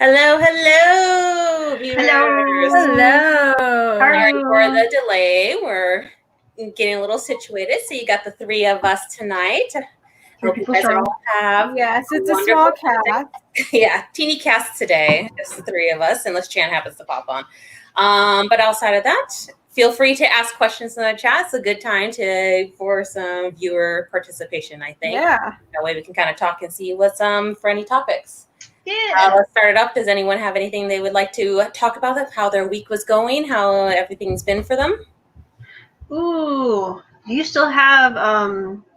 Hello, hello, viewers. Hello. How are Sorry you? for the delay. We're getting a little situated. So you got the three of us tonight. Here, Hope you people guys are strong. all have Yes, a it's a small wonderful cast. yeah, teeny cast today. Just the three of us, unless Chan happens to pop on. But outside of that, feel free to ask questions in the chat. It's a good time for some viewer participation, I think. Yeah. That way we can kind of talk and see what's for any topics. Yeah. Let's start it up. Does anyone have anything they would like to talk about? How their week was going? How everything's been for them? Ooh. Do you still have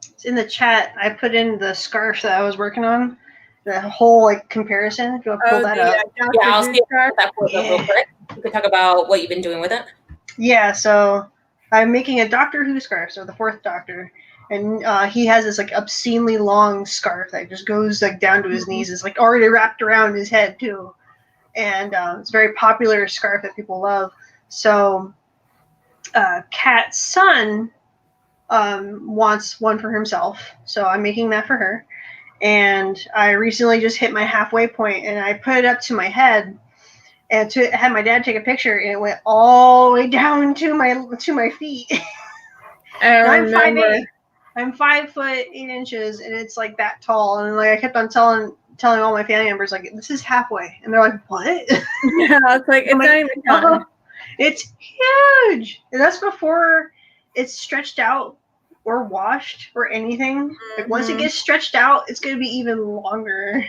it's in the chat, I put in the scarf that I was working on. The whole like comparison. If you want to pull that up. Dr. Yeah, I'll see if Dude that pulls up real quick. You can talk about what you've been doing with it. Yeah, so I'm making a Doctor Who scarf, so the fourth Doctor. And he has this like obscenely long scarf that just goes like down to his knees. It's like already wrapped around his head too, and it's a very popular scarf that people love. So Kat's son wants one for himself, so I'm making that for her. And I recently just hit my halfway point, and I put it up to my head, and to have my dad take a picture, and it went all the way down to my feet. I'm 5'8". I'm 5'8", and it's like that tall. And like I kept on telling all my family members, like, this is halfway, and they're like, what? Yeah, it's like it's like, not even done. It's huge, and that's before it's stretched out or washed or anything. Like once it gets stretched out, it's gonna be even longer.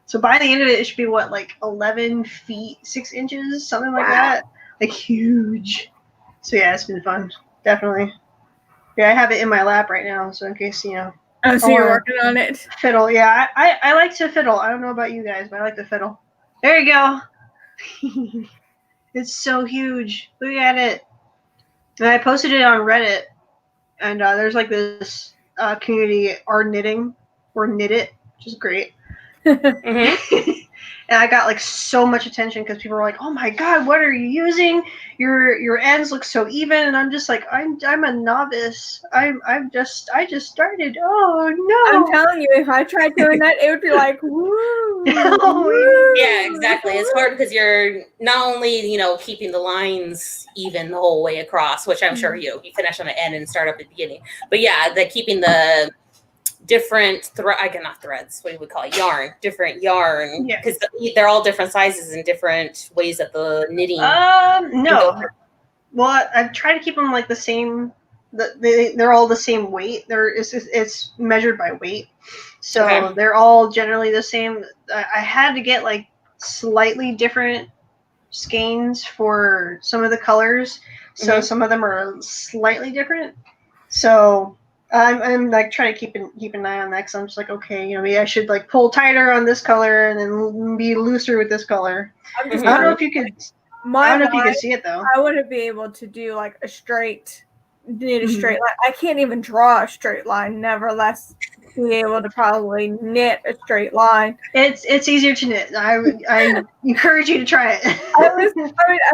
So by the end of it should be what, like 11 feet 6 inches, something like that. Like huge. So yeah, it's been fun, definitely. Yeah, I have it in my lap right now, so in case Oh, so you're working on it. Fiddle, yeah. I like to fiddle. I don't know about you guys, but I like to fiddle. There you go. It's so huge. Look at it. And I posted it on Reddit, and there's like this community, our knitting, or knit it, which is great. And I got like so much attention because people were like, "Oh my god, what are you using? Your ends look so even." And I'm just like, I'm a novice. I just started. Oh no! I'm telling you, if I tried doing that, it would be like, woo. Yeah, exactly. It's hard because you're not only keeping the lines even the whole way across, which I'm sure you finish on the end and start up at the beginning. But yeah, keeping the different not threads, what do we call it? Different yarn, because they're all different sizes and different ways that the knitting. No. Well, I try to keep them like the same. They're all the same weight. It's measured by weight, so they're all generally the same. I had to get like slightly different skeins for some of the colors, so some of them are slightly different. So I'm like trying to keep an eye on that, because I'm just like, okay, maybe I should like pull tighter on this color and then be looser with this color. I don't know if you could. I don't know if you can see it though. I wouldn't be able to do like knit a straight line. I can't even draw a straight line. Nevertheless, be able to probably knit a straight line. It's easier to knit. I encourage you to try it. I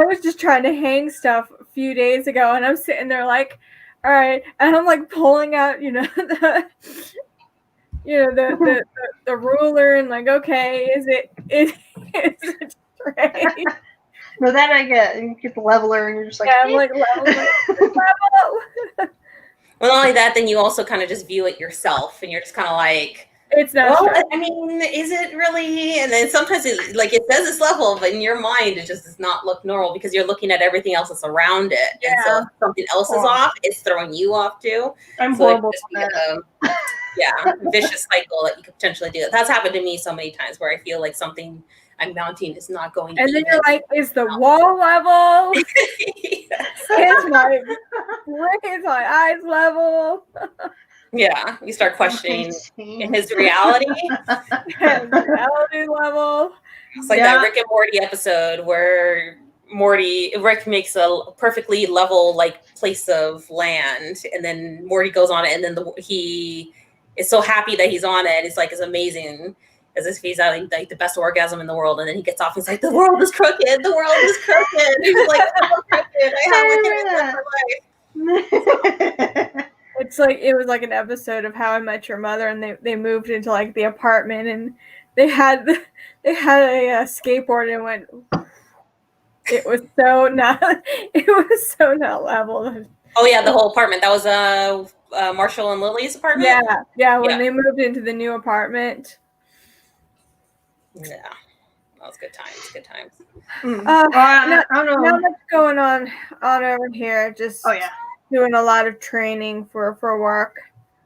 was just trying to hang stuff a few days ago, and I'm sitting there like, all right, and I'm like pulling out, the ruler, and like, okay, is it straight? No, that I get. You get the leveler, and you're just like, yeah, I'm like level. Well, not only that, then you also kind of just view it yourself, and you're just kind of like, it's not. Well, I mean, is it really? And then sometimes it says it's level, but in your mind, it just does not look normal because you're looking at everything else that's around it. Yeah. And so if something else is off, it's throwing you off too. I'm horrible at that. Vicious cycle that you could potentially do. That's happened to me so many times where I feel like something I'm mounting is not going. And then you're like, is the wall level? Is my eyes level? Yeah, you start questioning his reality. Reality level. It's like that Rick and Morty episode where Rick makes a perfectly level place of land, and then Morty goes on it, and then he is so happy that he's on it. It's like it's amazing, as if he's having like the best orgasm in the world, and then he gets off. He's like, "The world is crooked. The world is crooked." He's like, "I'm crooked. I have my life." It's like it was like an episode of How I Met Your Mother, and they moved into like the apartment, and they had a skateboard and went. It was so not level. Oh yeah, the whole apartment. That was Marshall and Lily's apartment. Yeah. When they moved into the new apartment. Yeah, that was good times. Good times. I don't know. Not much going on over here. Just doing a lot of training for work.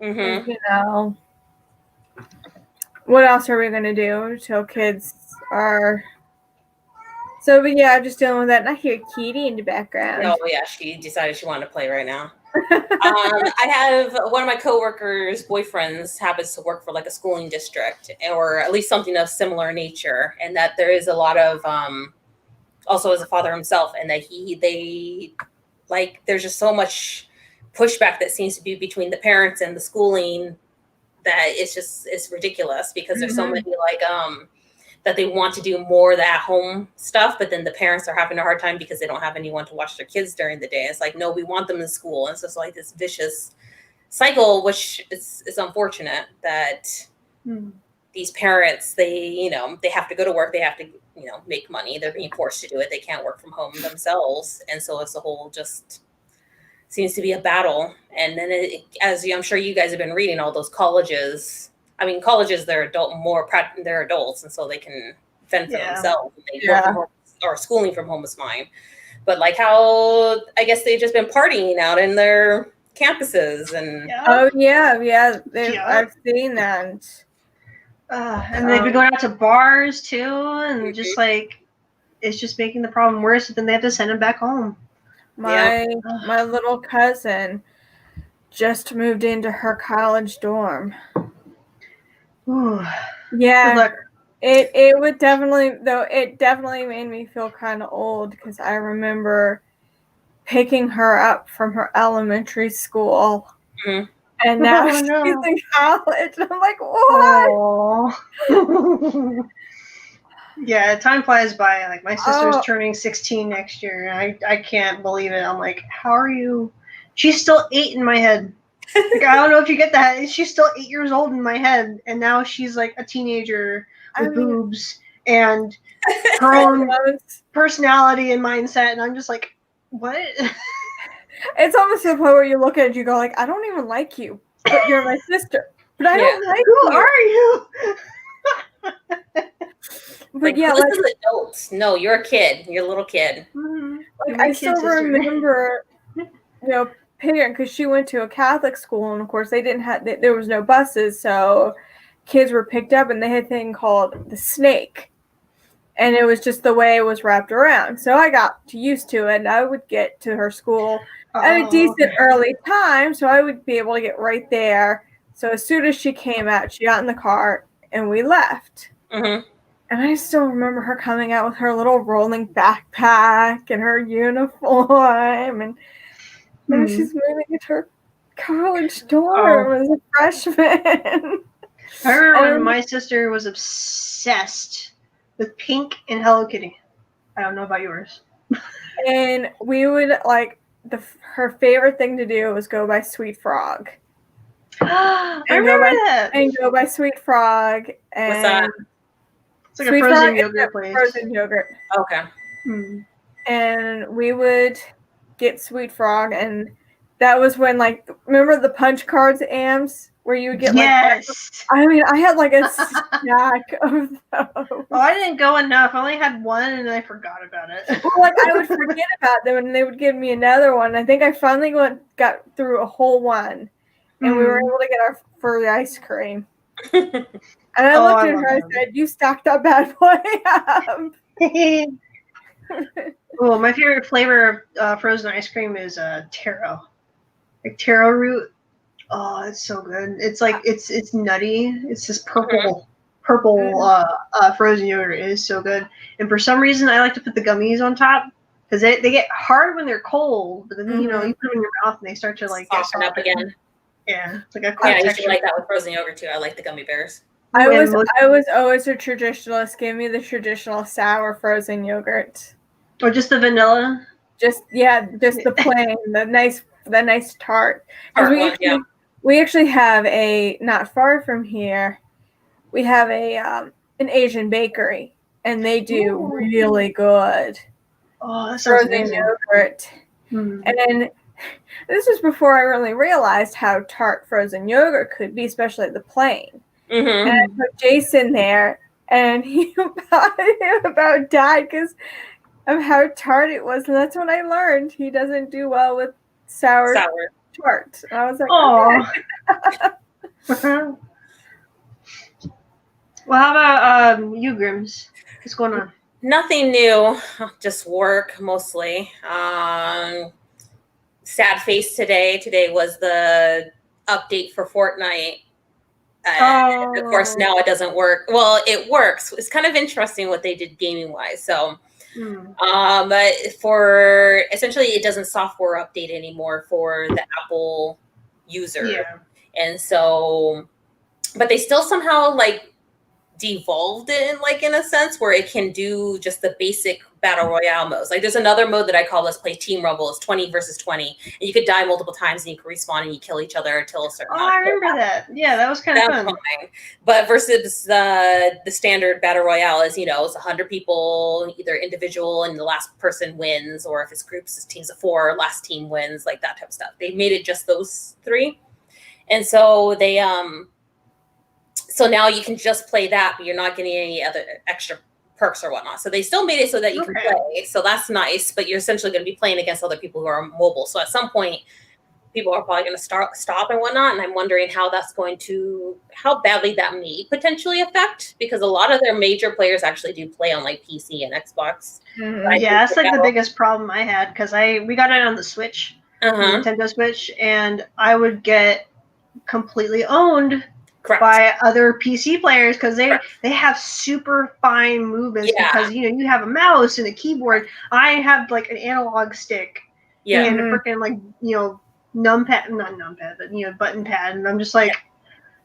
Mm-hmm. You know, what else are we gonna do till kids are? So, but yeah, just dealing with that. And I hear Kitty in the background. Oh yeah, she decided she wanted to play right now. I have one of my coworkers' boyfriends happens to work for like a schooling district, or at least something of similar nature, and that there is a lot of also as a father himself, and that they like there's just so much pushback that seems to be between the parents and the schooling that it's ridiculous because there's so many like that they want to do more of the at-home stuff, but then the parents are having a hard time because they don't have anyone to watch their kids during the day. It's like, no, we want them in school. And it's just like this vicious cycle, which is unfortunate that these parents, they have to go to work. They have to, make money. They're being forced to do it. They can't work from home themselves. And so it's a whole just seems to be a battle. And then as I'm sure you guys have been reading all those colleges, colleges, they're adults, and so they can fend for themselves. They work from home, or schooling from home is fine. But like how, I guess they've just been partying out in their campuses. And I've seen that. And they've been going out to bars too, and just like, it's just making the problem worse, but then they have to send them back home. My little cousin just moved into her college dorm. Ooh. Yeah, it would definitely made me feel kind of old because I remember picking her up from her elementary school, and now she's in college. I'm like, what? Yeah, time flies by. Like my sister's turning 16 next year, and I can't believe it. I'm like, how are you? She's still 8 in my head. Like, I don't know if you get that. She's still 8 years old in my head, and now she's like a teenager with boobs and her own personality and mindset, and I'm just like, what? It's almost to the point where you look at it, you go like, I don't even like you, but you're my sister. But I don't like you. Who are you? But this is adults. No, you're a kid. You're a little kid. Like I still remember, picking, because she went to a Catholic school, and of course there was no buses, so kids were picked up, and they had a thing called the snake, and it was just the way it was wrapped around. So I got used to it, and I would get to her school at a decent early time, so I would be able to get right there. So as soon as she came out, she got in the car, and we left. And I still remember her coming out with her little rolling backpack and her uniform, and now she's moving into her college dorm as a freshman. I remember when my sister was obsessed with Pink and Hello Kitty. I don't know about yours. And we would her favorite thing to do was go by Sweet Frog. I remember that. And go by Sweet Frog. And what's that? It's like Sweet a frozen yogurt place. Frozen yogurt. Okay. And we would get Sweet Frog, and that was when remember the punch cards AMs where you would get I had like a stack of those. Well, I didn't go enough. I only had one, and I forgot about it. Well, I would forget about them, and they would give me another one. I think I finally got through a whole one, and we were able to get our furry ice cream. And I looked at her and said, "You stacked that bad boy up." Well, my favorite flavor of frozen ice cream is taro, like taro root. Oh, it's so good. It's like it's nutty. It's this purple frozen yogurt. It is so good. And for some reason, I like to put the gummies on top because they get hard when they're cold. But then you put them in your mouth and they start to soften up again. Yeah, it's like a I usually like that with frozen yogurt too. I like the gummy bears. I was always a traditionalist. Give me the traditional sour frozen yogurt. Or just the vanilla? Just the plain, the nice tart. We actually have not far from here, we have a an Asian bakery, and they do really good Oh, that sounds frozen amazing. yogurt. Mm. And then this was before I really realized how tart frozen yogurt could be, especially the plain. Mm-hmm. And I put Jason there, and he about died because of how tart it was. And that's when I learned he doesn't do well with sour. Tart. And I was like, oh. Okay. Well, how about you, Grims? What's going on? Nothing new, just work mostly. Sad face today. Today was the update for Fortnite. And of course, now it doesn't work. Well, it works. It's kind of interesting what they did gaming wise. So, for essentially, it doesn't software update anymore for the Apple user. Yeah. And so, but they still somehow like devolved it in a sense where it can do just the basic battle royale modes. Like there's another mode that I call Let's Play Team Rumble. It's 20 versus 20. And you could die multiple times and you can respawn and you kill each other until a certain I remember that. Yeah, that was kind of fun. But versus the standard battle royale is, it's 100 people, either individual and the last person wins, or if it's groups, it's teams of 4, last team wins, like that type of stuff. They made it just those 3. And so they so now you can just play that, but you're not getting any other extra perks or whatnot. So they still made it so that you can play. So that's nice, but you're essentially going to be playing against other people who are mobile. So at some point, people are probably going to stop and whatnot. And I'm wondering how badly that may potentially affect, because a lot of their major players actually do play on like PC and Xbox. Mm-hmm. Yeah, that's like the biggest problem I had, because we got it on the Switch, Nintendo Switch, and I would get completely owned by other PC players because they have super fine movements because you have a mouse and a keyboard. I have like an analog stick and a freaking not numpad, but button pad, and I'm just like,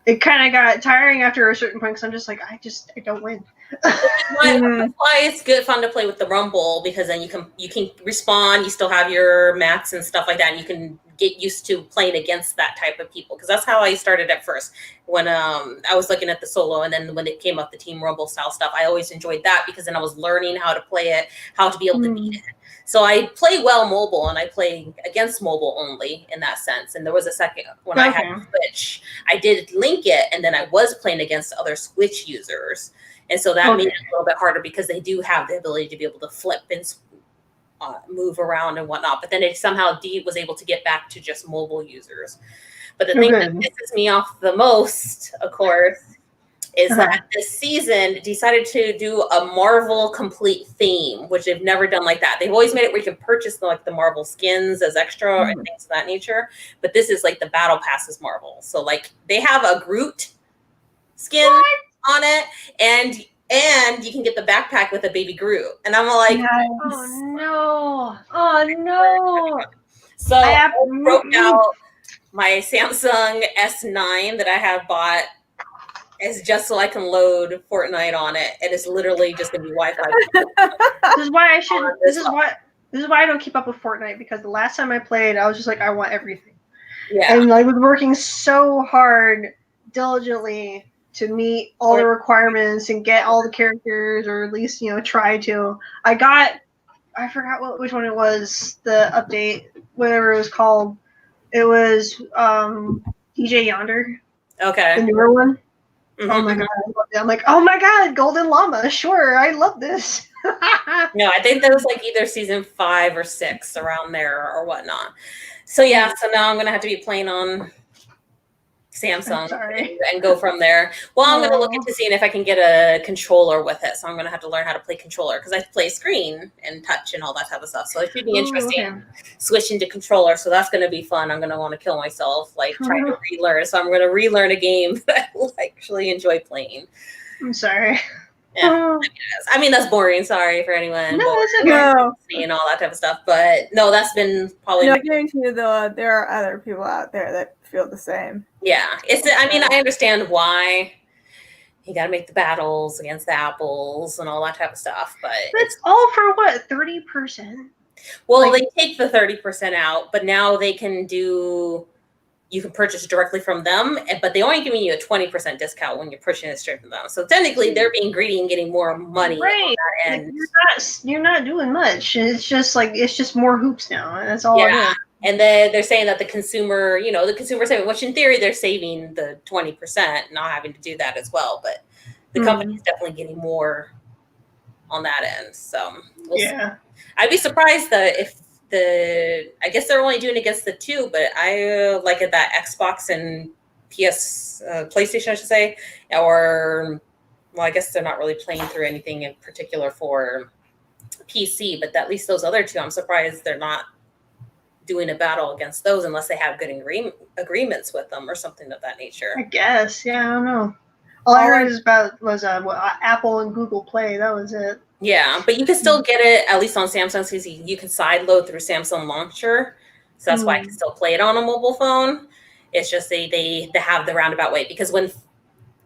it kind of got tiring after a certain point because I'm just like, I don't win. That's why it's fun to play with the Rumble, because then you can respawn, you still have your mats and stuff like that, and you can get used to playing against that type of people, because that's how I started at first when I was looking at the solo, and then when it came up the Team Rumble style stuff, I always enjoyed that because then I was learning how to play it, how to be able to beat it. So I play well mobile, and I play against mobile only in that sense. And there was a second when I had Switch, I did link it, and then I was playing against other Switch users. And so that made it a little bit harder because they do have the ability to be able to flip and move around and whatnot. But then it somehow was able to get back to just mobile users. But the thing that pisses me off the most, of course, is that this season decided to do a Marvel complete theme, which they've never done like that. They've always made it where you can purchase the Marvel skins as extra and things of that nature. But this is like the battle pass is Marvel. So like they have a Groot skin on it, and you can get the backpack with a baby Groot. And I'm like, oh no. So I broke out my Samsung S9 that I have bought. Is just so I can load Fortnite on it. It is literally just gonna be Wi-Fi. This is why This is why I don't keep up with Fortnite, because the last time I played, I was just like, I want everything. Yeah. And I was working so hard, diligently, to meet all the requirements and get all the characters, or at least try to. I forgot which one it was. The update, whatever it was called. It was DJ Yonder. Okay. The newer one. Oh my god, I love it. I'm like, oh my god, Golden Llama, sure, I love this. No, I think that was like either season 5 or 6 around there or whatnot. So yeah, so now I'm gonna have to be playing on Samsung and go from there. Well, I'm gonna look into seeing if I can get a controller with it. So I'm gonna have to learn how to play controller, because I play screen and touch and all that type of stuff. So it should be interesting switching to controller. So that's gonna be fun. I'm gonna want to kill myself trying to relearn. So I'm gonna relearn a game that I will actually enjoy playing. I'm sorry. Yeah, I mean that's boring. Sorry for anyone. No, it's okay. And all that type of stuff, but no, that's been probably. No, I guarantee you, though, there are other people out there that feel the same. Yeah, I mean, I understand why you got to make the battles against the apples and all that type of stuff, but it's all for what, 30%? Well, they take the 30% out, but now they can do you can purchase directly from them, but they only giving you a 20% discount when you're purchasing it straight from them. So technically, they're being greedy and getting more money. Right. And you're not doing much. It's just more hoops now. And that's all it is. And then they're saying that the consumer, the consumer saving, which in theory they're saving the 20%, not having to do that as well. But the company is definitely getting more on that end. So we'll see. I'd be surprised that if I guess they're only doing it against the two, but I like it that Xbox and PlayStation, I should say, or I guess they're not really playing through anything in particular for PC, but at least those other two, I'm surprised they're not doing a battle against those unless they have good agreements with them or something of that nature. I guess, I don't know. All I heard was Apple and Google Play. That was it. Yeah, but you can still get it at least on Samsung because you can sideload through Samsung Launcher, so that's why I can still play it on a mobile phone. It's just they have the roundabout way because when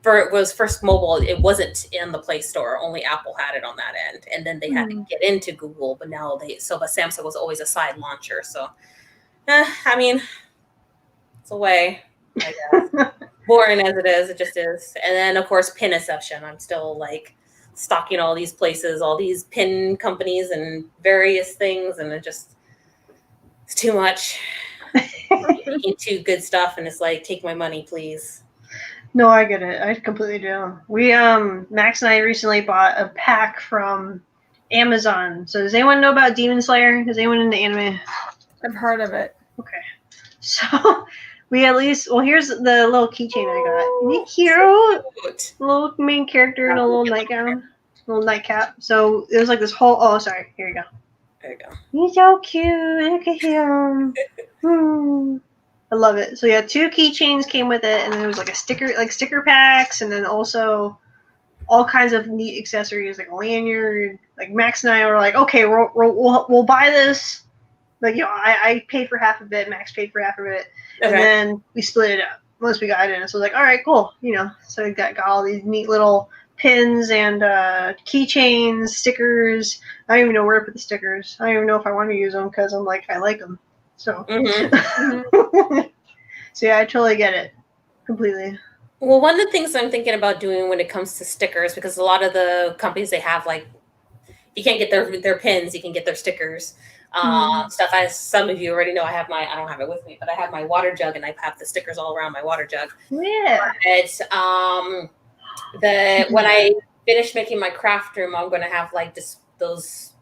it was first mobile, it wasn't in the Play Store. Only Apple had it on that end, and then they had to get into Google. But now but Samsung was always a side launcher. So, I mean, it's a way, I guess. Boring as it is, it just is. And then of course, pin exception. I'm still like stalking all these places, all these pin companies, and various things, and it's too much. Making too good stuff, and it's like, take my money, please. No, I get it. I completely do. We Max and I recently bought a pack from Amazon. So does anyone know about Demon Slayer? Is anyone into anime? I've heard of it. Okay. So we here's the little keychain I got. Isn't it cute? Little main character in a little nightgown. Little nightcap. So it was like this whole here you go. There you go. He's so cute. Look at him. I love it. So yeah, 2 keychains came with it, and then there was like sticker packs, and then also all kinds of neat accessories like a lanyard. Like Max and I were like, okay, we'll buy this. Like I paid for half of it, Max paid for half of it, and then we split it up once we got in. So I was like, all right, cool. So we got all these neat little pins and keychains, stickers. I don't even know where to put the stickers. I don't even know if I want to use them because I'm like, I like them. So, so yeah, I totally get it completely. Well, one of the things I'm thinking about doing when it comes to stickers, because a lot of the companies, they have like, you can't get their pins, you can get their stickers. Stuff. As some of you already know, I don't have it with me, but I have my water jug, and I have the stickers all around my water jug. Yeah. But when I finish making my craft room, I'm going to have like those,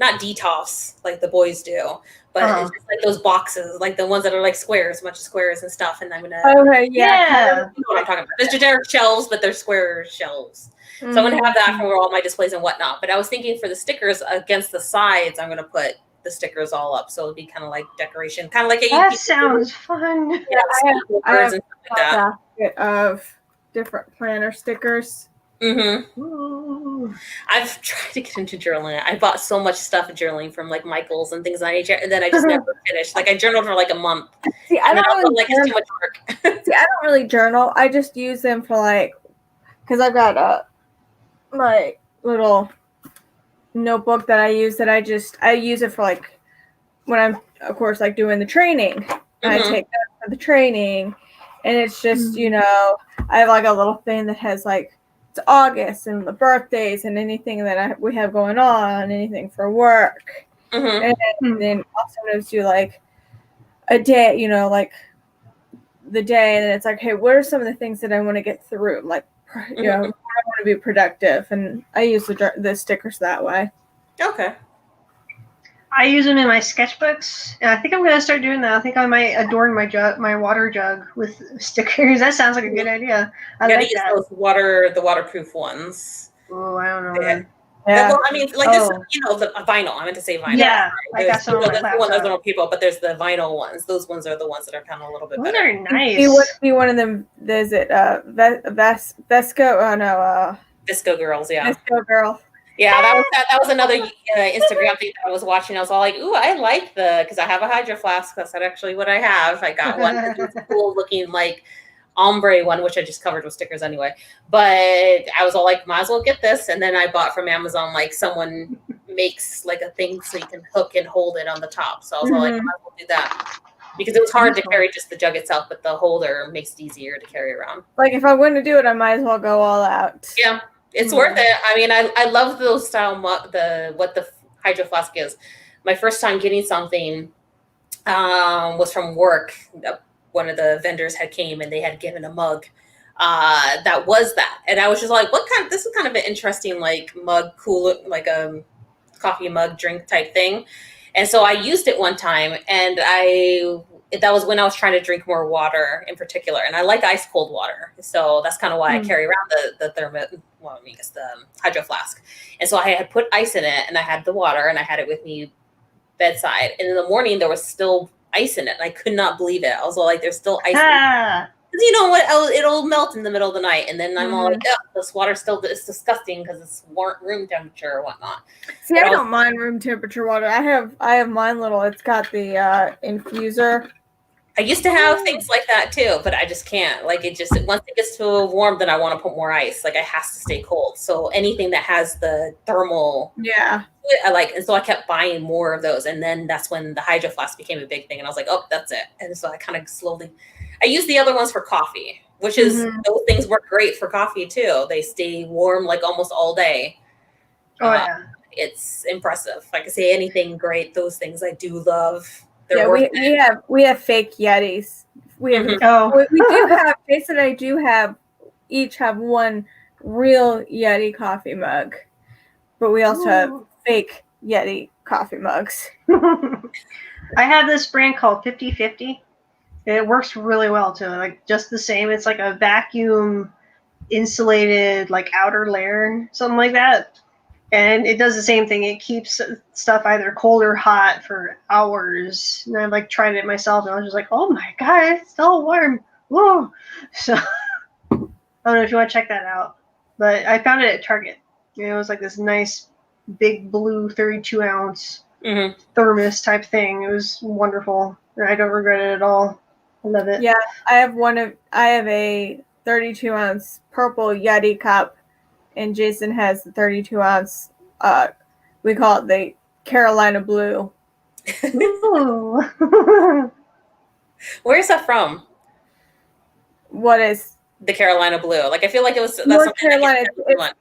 not detofs like the boys do, but it's just like those boxes, like the ones that are like squares, a bunch of squares and stuff. And I'm gonna. Okay, yeah. You know what I'm talking about? There's generic shelves, but they're square shelves. So I'm gonna have that for all my displays and whatnot. But I was thinking for the stickers against the sides, I'm gonna put the stickers all up, so it'll be kind of like decoration, kind of like that sounds fun. Yeah, I have a basket of different planner stickers. I've tried to get into journaling. I bought so much stuff journaling from like Michael's and things of that nature, and then I just never finished. Like I journaled for like a month. See, I don't really like it's too much work. See, I don't really journal. I just use them for like, because I've got my little notebook that I use that I use it for like when I'm of course like doing the training. I take that for the training, and it's just I have like a little thing that has like it's August and the birthdays and anything that we have going on, anything for work, and then I'll sometimes do like a day, like the day, and then it's like, hey, what are some of the things that I want to get through, like I want to be productive, and I use the stickers that way. Okay. I use them in my sketchbooks, and I think I'm going to start doing that. I think I might adorn my water jug with stickers. That sounds like a good idea. I like that. Those the waterproof ones. Oh, I don't know. Yeah. Well, I mean, like this, the vinyl. I meant to say vinyl. Yeah, right? I got some on my laptop. Those little people, but there's the vinyl ones. Those ones are the ones that are kind of a little bit better. Those are nice. You want to be one of them? Is it Vesco? Oh no, Visco girls. Yeah. Visco girl. Yeah, that was another Instagram thing that I was watching. I was all like, "Ooh, I like because I have a Hydro Flask. That's actually what I have. I got one that's cool looking like ombre one, which I just covered with stickers anyway. But I was all like, might as well get this. And then I bought from Amazon, like someone makes like a thing so you can hook and hold it on the top. So I was all like, might as well do that. because it was hard to carry just the jug itself, but the holder makes it easier to carry around. Like if I'm going to do it, I might as well go all out. Yeah, it's worth it. I mean, I love those style what the Hydro Flask is. My first time getting something was from work. One of the vendors had came and they had given a mug that was that, and I was just like, "What kind? This is kind of an interesting like mug, cool, like a coffee mug drink type thing." And so I used it one time, and that was when I was trying to drink more water in particular, and I like ice cold water, so that's kind of why I carry around the Hydro Flask. And so I had put ice in it, and I had the water, and I had it with me bedside. And in the morning, there was still ice in it, and I could not believe it. I was all like, "There's still ice." You know what? It'll melt in the middle of the night, and then I'm all like, "Oh, this water still is disgusting because it's room temperature or whatnot." See, I don't mind room temperature water. I have mine little. It's got the infuser. I used to have things like that too, but I just can't. Like it just once it gets too warm, then I want to put more ice. Like it has to stay cold. So anything that has the thermal, I like. And so I kept buying more of those, and then that's when the Hydro Flask became a big thing. And I was like, "Oh, that's it." And so I kind of slowly. I use the other ones for coffee, which is those things work great for coffee too. They stay warm like almost all day. Oh yeah, it's impressive. If I could say anything great, those things I do love. We have fake Yetis. We have we do have Jason and I do have each have one real Yeti coffee mug, but we also have fake Yeti coffee mugs. I have this brand called 50/50. It works really well too. Like just the same. It's like a vacuum insulated like outer layer, something like that. And it does the same thing. It keeps stuff either cold or hot for hours. And I've like tried it myself, and I was just like, "Oh my god, it's still warm!" Whoa! So I don't know if you want to check that out, but I found it at Target. It was like this nice, big blue 32-ounce thermos type thing. It was wonderful. I don't regret it at all. I love it. Yeah, I have a 32-ounce purple Yeti cup. And Jason has the 32-ounce, we call it the Carolina Blue. Where's that from? What is? The Carolina Blue. Like, I feel like that's North Carolina.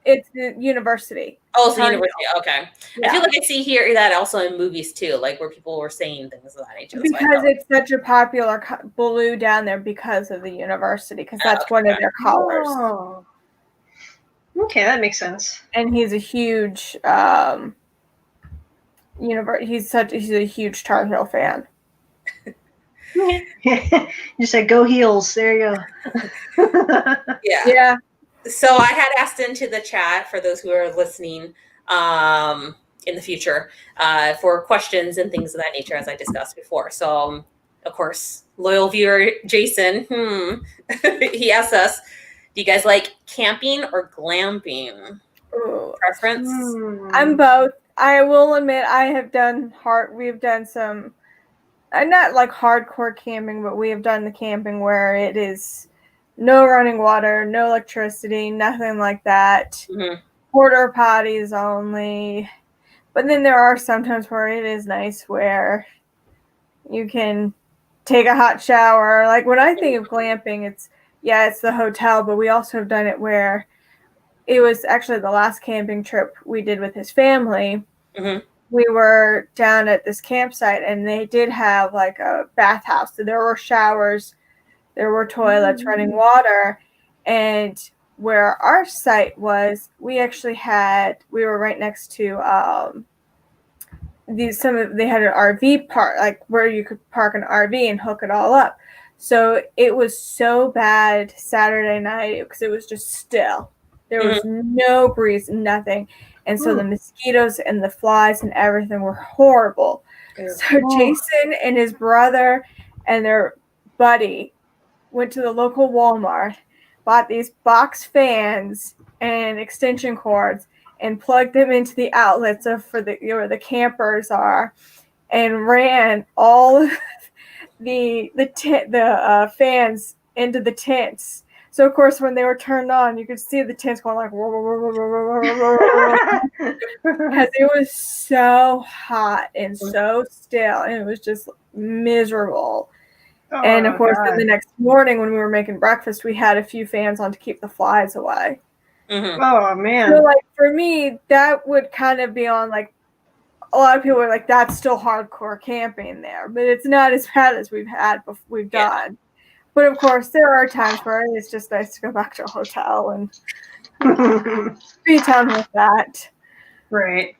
It's the university. Oh, it's the university. Okay. Yeah. I feel like I see that also in movies, too, like where people were saying things of that nature. Because it's such a popular blue down there because of the university, because that's one of their colors. Oh. Okay, that makes sense. And he's a huge he's a huge Tar Heel fan. You said go Heels. There you go. Yeah. So I had asked into the chat for those who are listening in the future for questions and things of that nature, as I discussed before. So, of course, loyal viewer Jason, he asked us, do you guys like camping or glamping? Preference? I'm both. I will admit we've done some, not like hardcore camping, but we have done the camping where it is no running water, no electricity, nothing like that. Porta potties only. But then there are sometimes where it is nice where you can take a hot shower. Like when I think of glamping, it's the hotel, but we also have done it where it was actually the last camping trip we did with his family. We were down at this campsite, and they did have like a bathhouse. So there were showers, there were toilets, running water, and where our site was, we were right next to they had an RV park, like where you could park an RV and hook it all up. So it was so bad Saturday night because it was just still. There was no breeze, nothing. And so the mosquitoes and the flies and everything were horrible. So Jason and his brother and their buddy went to the local Walmart, bought these box fans and extension cords, and plugged them into the outlets where the campers are, and ran all of the fans into the tents. So of course, when they were turned on, you could see the tents going like because it was so hot and so still, and it was just miserable. And of course, then the next morning when we were making breakfast, we had a few fans on to keep the flies away. Mm-hmm. Oh man! So like for me, that would kind of be on like a lot of people are like that's still hardcore camping there, but it's not as bad as we've done. But of course, there are times where it's just nice to go back to a hotel and be done with that. Right.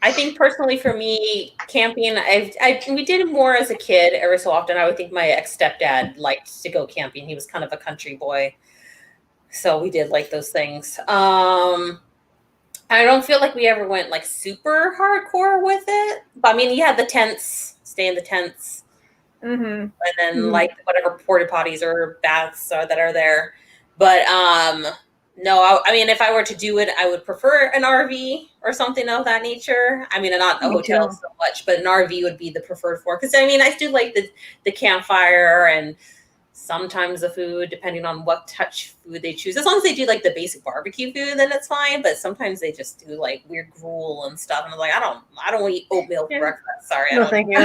I think personally for me, camping, we did it more as a kid every so often. I would think my ex-stepdad liked to go camping. He was kind of a country boy. So we did like those things. I don't feel like we ever went like super hardcore with it. But I mean, you had the tents, stay in the tents. Mm-hmm. And then like whatever porta potties or baths that are there. But no, I mean, if I were to do it, I would prefer an RV or something of that nature. I mean, not a hotel so much, but an RV would be the preferred for. Because I mean, I do like the campfire and sometimes the food, depending on what touch food they choose. As long as they do like the basic barbecue food, then it's fine. But sometimes they just do like weird gruel and stuff, and I'm like, I don't eat oatmeal for breakfast. Sorry, no, thank you.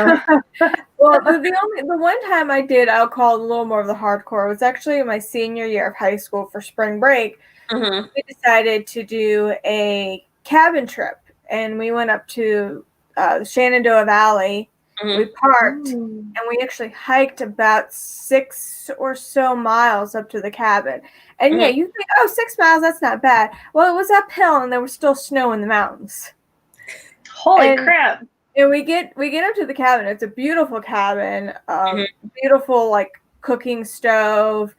Well, the one time I'll call it a little more of the hardcore was actually in my senior year of high school for spring break. Mm-hmm. We decided to do a cabin trip, and we went up to the Shenandoah Valley. Mm-hmm. We parked, and we actually hiked about 6 or so miles up to the cabin. And yeah, you think, 6 miles, that's not bad. Well, it was uphill, and there was still snow in the mountains. Holy crap! And we get up to the cabin. It's a beautiful cabin, beautiful like cooking stove.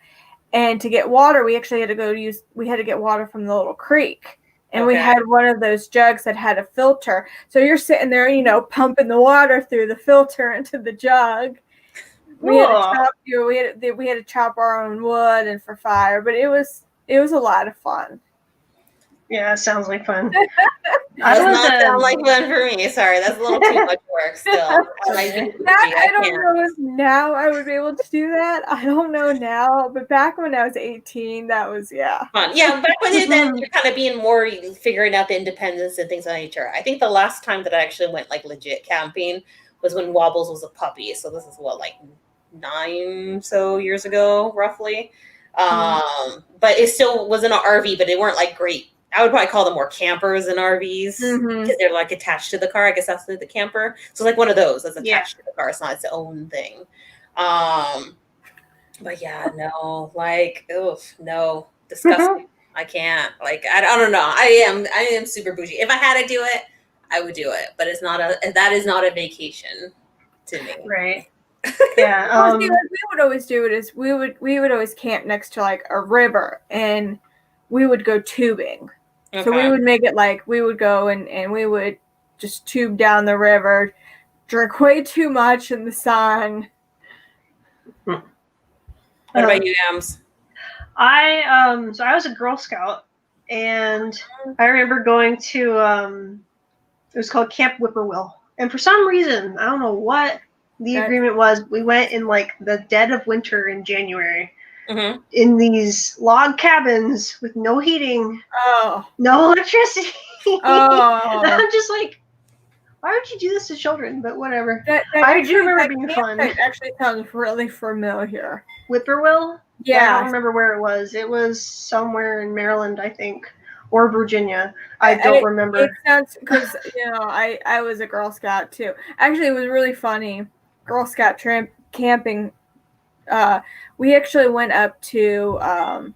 And to get water, we actually had to get water from the little creek. And we had one of those jugs that had a filter. So you're sitting there, pumping the water through the filter into the jug. We had to chop our own wood and for fire, but it was a lot of fun. Yeah, it sounds like fun. Does not sound like fun for me. Sorry, that's a little too much work still. I don't know if now I would be able to do that. I don't know now, but back when I was 18, that was fun. Yeah, back when then you're kind of being more figuring out the independence and things of that nature. I think the last time that I actually went like legit camping was when Wobbles was a puppy. So this is like 9 so years ago, roughly. But it still was in an RV, but they weren't like great. I would probably call them more campers than RVs because they're like attached to the car. I guess that's the camper. So like one of those that's attached to the car. It's not its own thing. But yeah, no, like, no, disgusting. I can't. Like, I don't know. I am super bougie. If I had to do it, I would do it. But that is not a vacation to me. Right. Yeah. What we would always do it is we would always camp next to like a river, and we would go tubing. Okay. So we would make it like we would go and we would just tube down the river, drink way too much in the sun. What about you, Yams? So I was a Girl Scout, and I remember going to it was called Camp Whippoorwill, and for some reason I don't know what the agreement was. We went in like the dead of winter in January. In these log cabins with no heating, no electricity. And I'm just like, why would you do this to children? But whatever. I do remember being fun. That actually sounds really familiar. Whippoorwill? Yeah. I don't remember where it was. It was somewhere in Maryland, I think, or Virginia. I don't remember. It sounds, because, I was a Girl Scout too. Actually, it was really funny. Girl Scout camping. We actually went up to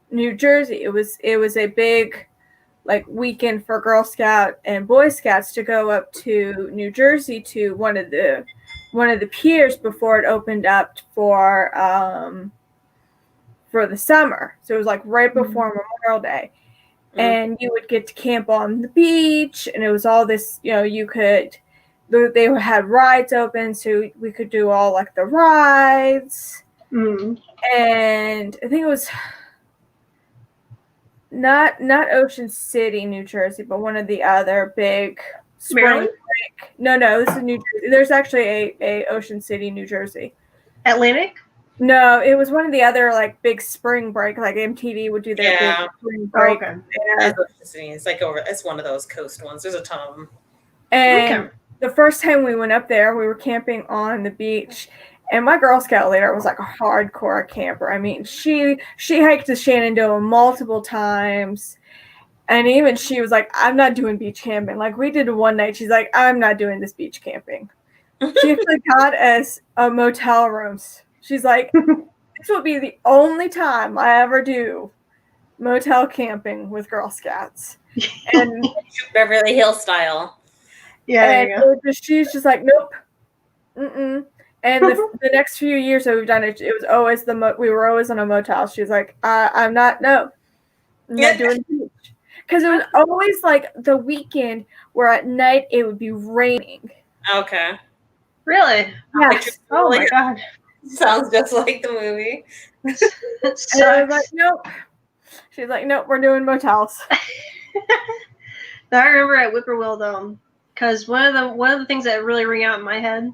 New Jersey. It was a big like weekend for Girl Scout and Boy Scouts to go up to New Jersey to one of the piers before it opened up for the summer. So it was like right before Memorial Day. And you would get to camp on the beach, and it was all this, they had rides open, so we could do all like the rides. And I think it was not Ocean City, New Jersey, but one of the other big spring break. No, this is New Jersey. There's actually a Ocean City, New Jersey. Atlantic? No, it was one of the other like big spring break, like MTV would do their big spring break. It's like it's one of those coast ones. There's a ton of them. And the first time we went up there, we were camping on the beach, And my Girl Scout leader was like a hardcore camper. I mean, she hiked to Shenandoah multiple times. And even she was like, I'm not doing beach camping. Like, we did one night. She's like, I'm not doing this beach camping. She actually got us motel rooms. She's like, this will be the only time I ever do motel camping with Girl Scouts. And Beverly Hills style. Yeah, and she's just like, nope. Mm-mm. And the next few years that we've done it, it was always we were always on a motel. She's like, I'm not doing the beach. Because it was always like the weekend where at night it would be raining. Okay. Really? Yes. Oh my god. Sounds just like the movie. That sucks. And I was like, nope. She's like, nope, we're doing motels. I remember at Whippoorwill though, because one of the things that really ring out in my head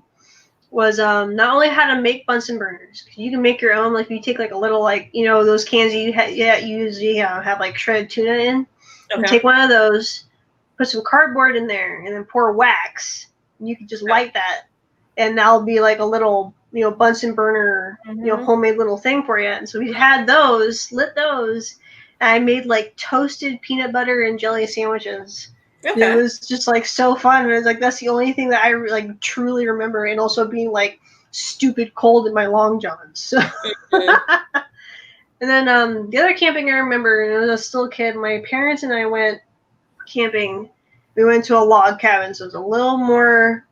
was not only how to make Bunsen burners. You can make your own. Like you take like a little those cans you usually have like shredded tuna in. Okay. You take one of those, put some cardboard in there, and then pour wax. And you can just light that, and that'll be like a little Bunsen burner homemade little thing for you. And so we had those, lit those, and I made like toasted peanut butter and jelly sandwiches. Okay. It was just like so fun. And it was like that's the only thing that I like truly remember, and also being like stupid cold in my long johns. So. And then the other camping I remember, and I was still a kid, my parents and I went camping. We went to a log cabin, so it was a little more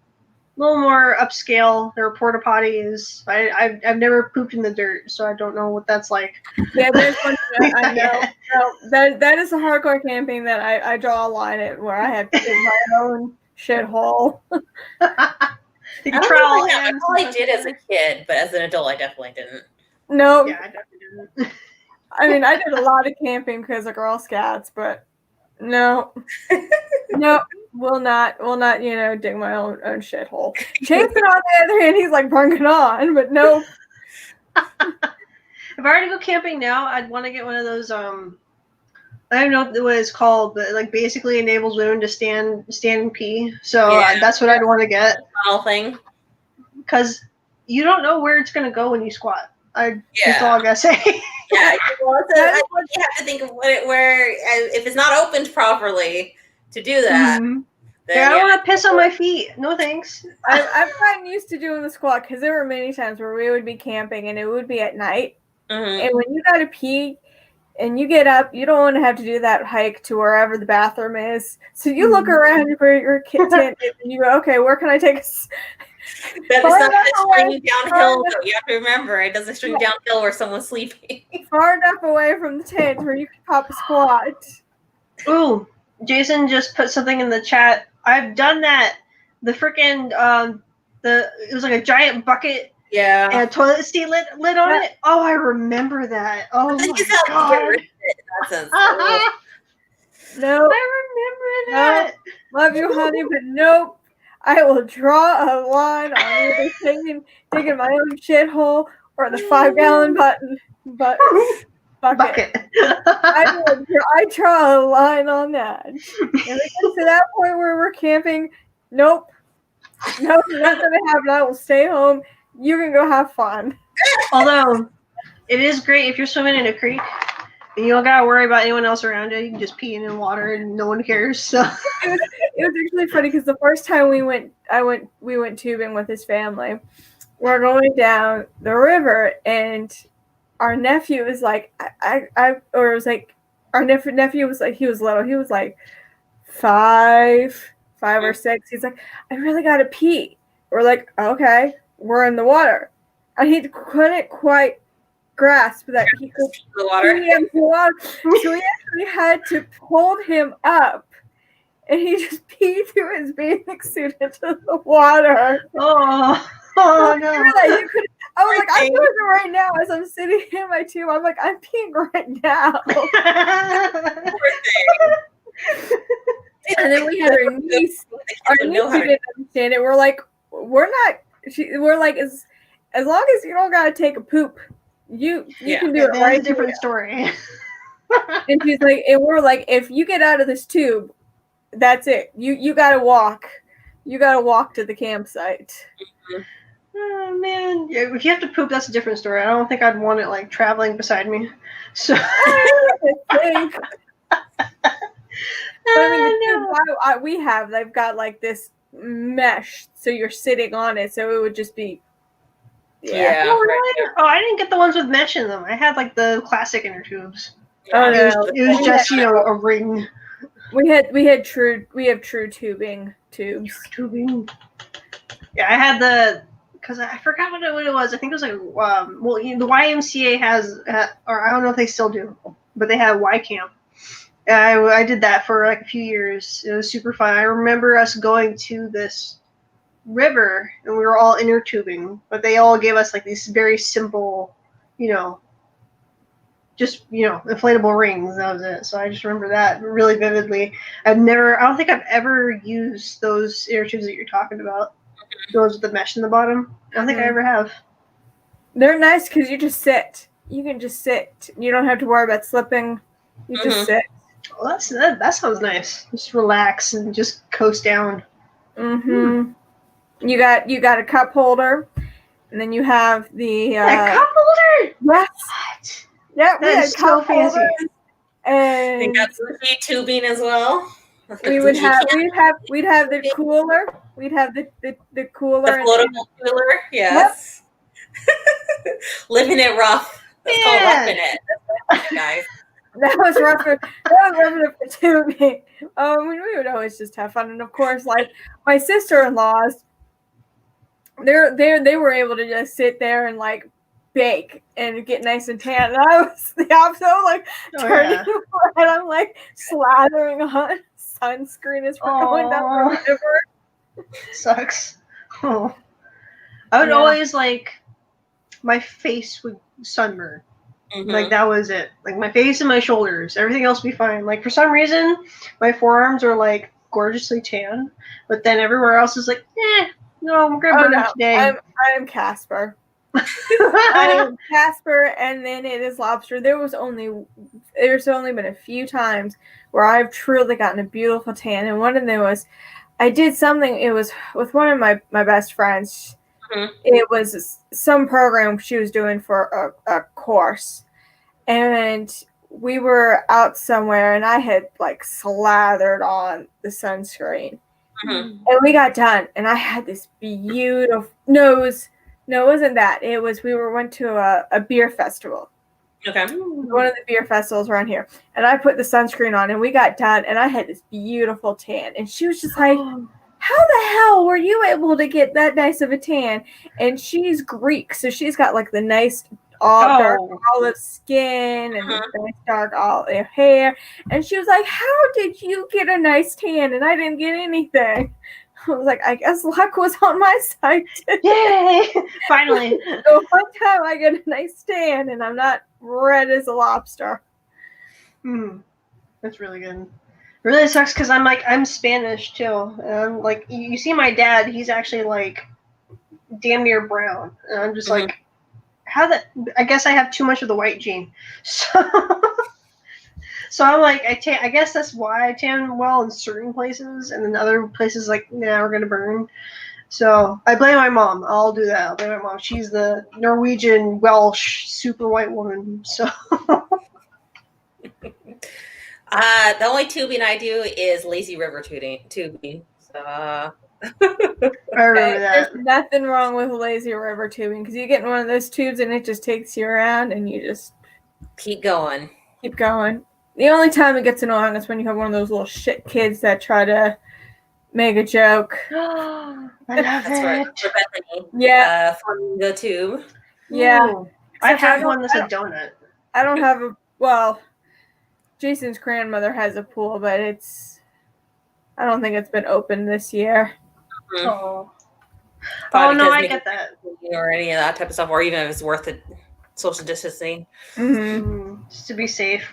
upscale. There were porta potties. I've never pooped in the dirt, so I don't know what that's like. Yeah, there's one I know. No, that is a hardcore camping that I draw a line at where I have to dig my own shithole. You can try all I probably did as a kid, but as an adult, I definitely didn't. No. Yeah, I definitely didn't. I mean, I did a lot of camping because of Girl Scouts, but no, will not, dig my own shithole. Jason, on the other hand, he's like, bring it on, but no. If I were to go camping now, I'd want to get one of those. I don't know what it's called, but like basically enables women to stand and pee. So that's what I'd want to get. Whole thing. Because you don't know where it's gonna go when you squat. That's all I gotta say. Yeah, well, you have to think of where if it's not opened properly to do that. Mm-hmm. I don't want to piss on my feet. No thanks. I've gotten used to doing the squat because there were many times where we would be camping and it would be at night. Mm-hmm. And when you gotta pee and you get up, you don't want to have to do that hike to wherever the bathroom is. So you look around for your tent and you go, okay, where can I take us? That is not stringing downhill. You have to remember, it doesn't string downhill where someone's sleeping. Far enough away from the tent where you can pop a squat. Ooh, Jason just put something in the chat. I've done that. The freaking it was like a giant bucket. Yeah. And a toilet seat lid on it. Oh, I remember that. Oh my god. No. I remember that. Love you, honey, but nope. I will draw a line on either digging my own shithole or the 5-gallon bucket. I draw a line on that. And it gets to that point where we're camping. Nope, not gonna happen. I will stay home. You can go have fun. Although it is great if you're swimming in a creek and you don't gotta worry about anyone else around you. You can just pee in the water and no one cares. So it was actually funny because the first time we went tubing with his family. We're going down the river and our nephew was like, our nephew was like, he was little. He was like 5 or 6. He's like, I really gotta pee. We're like, okay, we're in the water. And he couldn't quite grasp that he could pee in the water. So we actually had to pull him up. And he just peed through his bathing suit into the water. Oh no. I was like, I'm doing it right now as I'm sitting in my tube. I'm like, I'm peeing right now. And then we had our niece. Our niece who didn't understand it. We're like, as long as you don't gotta take a poop, you can do it right. That's a different story. And she's like, and we're like, if you get out of this tube, that's it. You gotta walk. You gotta walk to the campsite. Mm-hmm. Oh man, yeah, if you have to poop, that's a different story. I don't think I'd want it like traveling beside me. So. But I mean, the tubes we have, they've got like this mesh, so you're sitting on it, so it would just be. Yeah. Oh, really? Oh, I didn't get the ones with mesh in them. I had like the classic inner tubes. Oh It no, was just a ring. We have true tubing tubes. Tubing. Yeah, I had because I forgot what it was. I think it was like the YMCA has, or I don't know if they still do, but they had Y Camp. I did that for like a few years. It was super fun. I remember us going to this river and we were all inner tubing, but they all gave us like these very simple, just inflatable rings. That was it. So I just remember that really vividly. I don't think I've ever used those inner tubes that you're talking about. Those with the mesh in the bottom. I don't think I ever have. They're nice because you just sit. You can just sit. You don't have to worry about slipping. You just sit. Well, that sounds nice. Just relax and just coast down. Mm-hmm. You got a cup holder, and then you have the a cup holder. Yes. What? Yeah, we had so cup fancy. holders, and they got bougie tubing as well. we'd have the cooler. We'd have the cooler. The floatable cooler, yes. Yep. Living it rough. That's called roughing it. That's guys. That was roughing it for tubing. We would always just have fun, and of course, like my sister-in-laws, they were able to just sit there and like bake and get nice and tan. And I was the opposite, like turning around, I'm like slathering on sunscreen as we're going down the river. Sucks. Oh. I would always my face would sunburn. Mm-hmm. Like that was it. Like my face and my shoulders. Everything else would be fine. Like for some reason, my forearms are like gorgeously tan, but then everywhere else is like, no, I'm gonna burn today. I'm Casper. I'm Casper, and then it is Lobster. There's only been a few times where I've truly gotten a beautiful tan, and one of them was I did something. It was with one of my best friends. Mm-hmm. It was some program she was doing for a course, and we were out somewhere, and I had like slathered on the sunscreen. Mm-hmm. And we got done, and I had this beautiful No, it wasn't that. It was we went to a beer festival. Okay. One of the beer festivals around here. And I put the sunscreen on, and we got done, and I had this beautiful tan. And she was just like, how the hell were you able to get that nice of a tan? And she's Greek, so she's got like the nice dark olive skin and nice dark olive hair. And she was like, how did you get a nice tan? And I didn't get anything. I was like, I guess luck was on my side too. Yay! Finally. So one time I get a nice tan and I'm not red as a lobster. That's really good. It really sucks because I'm Spanish too. And like you see my dad, he's actually like damn near brown. And I'm just like, I guess I have too much of the white gene. So I'm like, I guess that's why I tan well in certain places, and then other places like, we're gonna burn. So I blame my mom. I'll do that. I'll blame my mom. She's the Norwegian Welsh super white woman. So the only tubing I do is lazy river tubing. So I remember that. There's nothing wrong with lazy river tubing because you get in one of those tubes and it just takes you around and you just keep going. Keep going. The only time it gets annoying is when you have one of those little shit kids that try to make a joke. I love it. Bethany. Yeah. From the tube. Yeah. I have one that's a donut. I don't have Jason's grandmother has a pool, but I don't think it's been open this year. Mm-hmm. Oh no, I get that. Or any of that type of stuff, or even if it's worth it, social distancing. Just to be safe.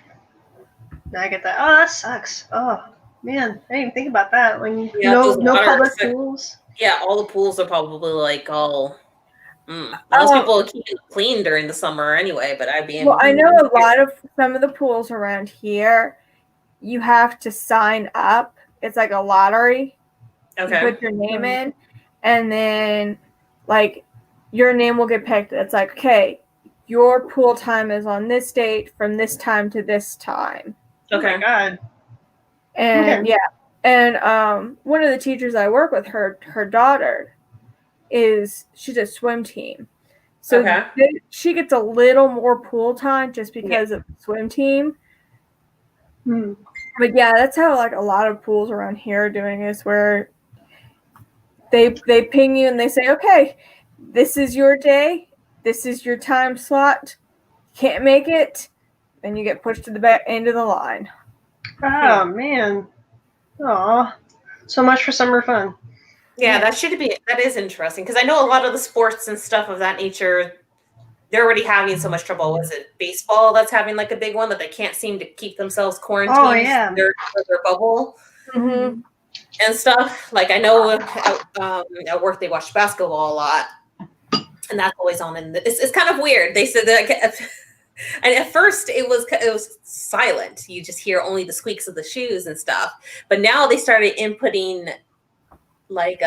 No, I get that. Oh, that sucks. Oh man, I didn't even think about that. When no public pools. Yeah, all the pools are probably like all. Most people keep it clean during the summer anyway, but I know some of the pools around here, you have to sign up. It's like a lottery. Okay. You put your name in, and then like your name will get picked. It's like, okay, your pool time is on this date from this time to this time. Okay. Oh my God. And yeah. And one of the teachers I work with, her daughter she's a swim team. So she gets a little more pool time just because of the swim team. But yeah, that's how like a lot of pools around here are doing is where they ping you and they say, okay, this is your day, this is your time slot. Can't make it, then you get pushed to the back end of the line. Oh man. Aw. So much for summer fun. Yeah, that is interesting because I know a lot of the sports and stuff of that nature, they're already having so much trouble. Was it baseball that's having like a big one that they can't seem to keep themselves quarantined? Oh yeah, their bubble and stuff. Like I know at work they watch basketball a lot, and that's always on. And it's kind of weird. They said that, and at first it was silent. You just hear only the squeaks of the shoes and stuff. But now they started inputting like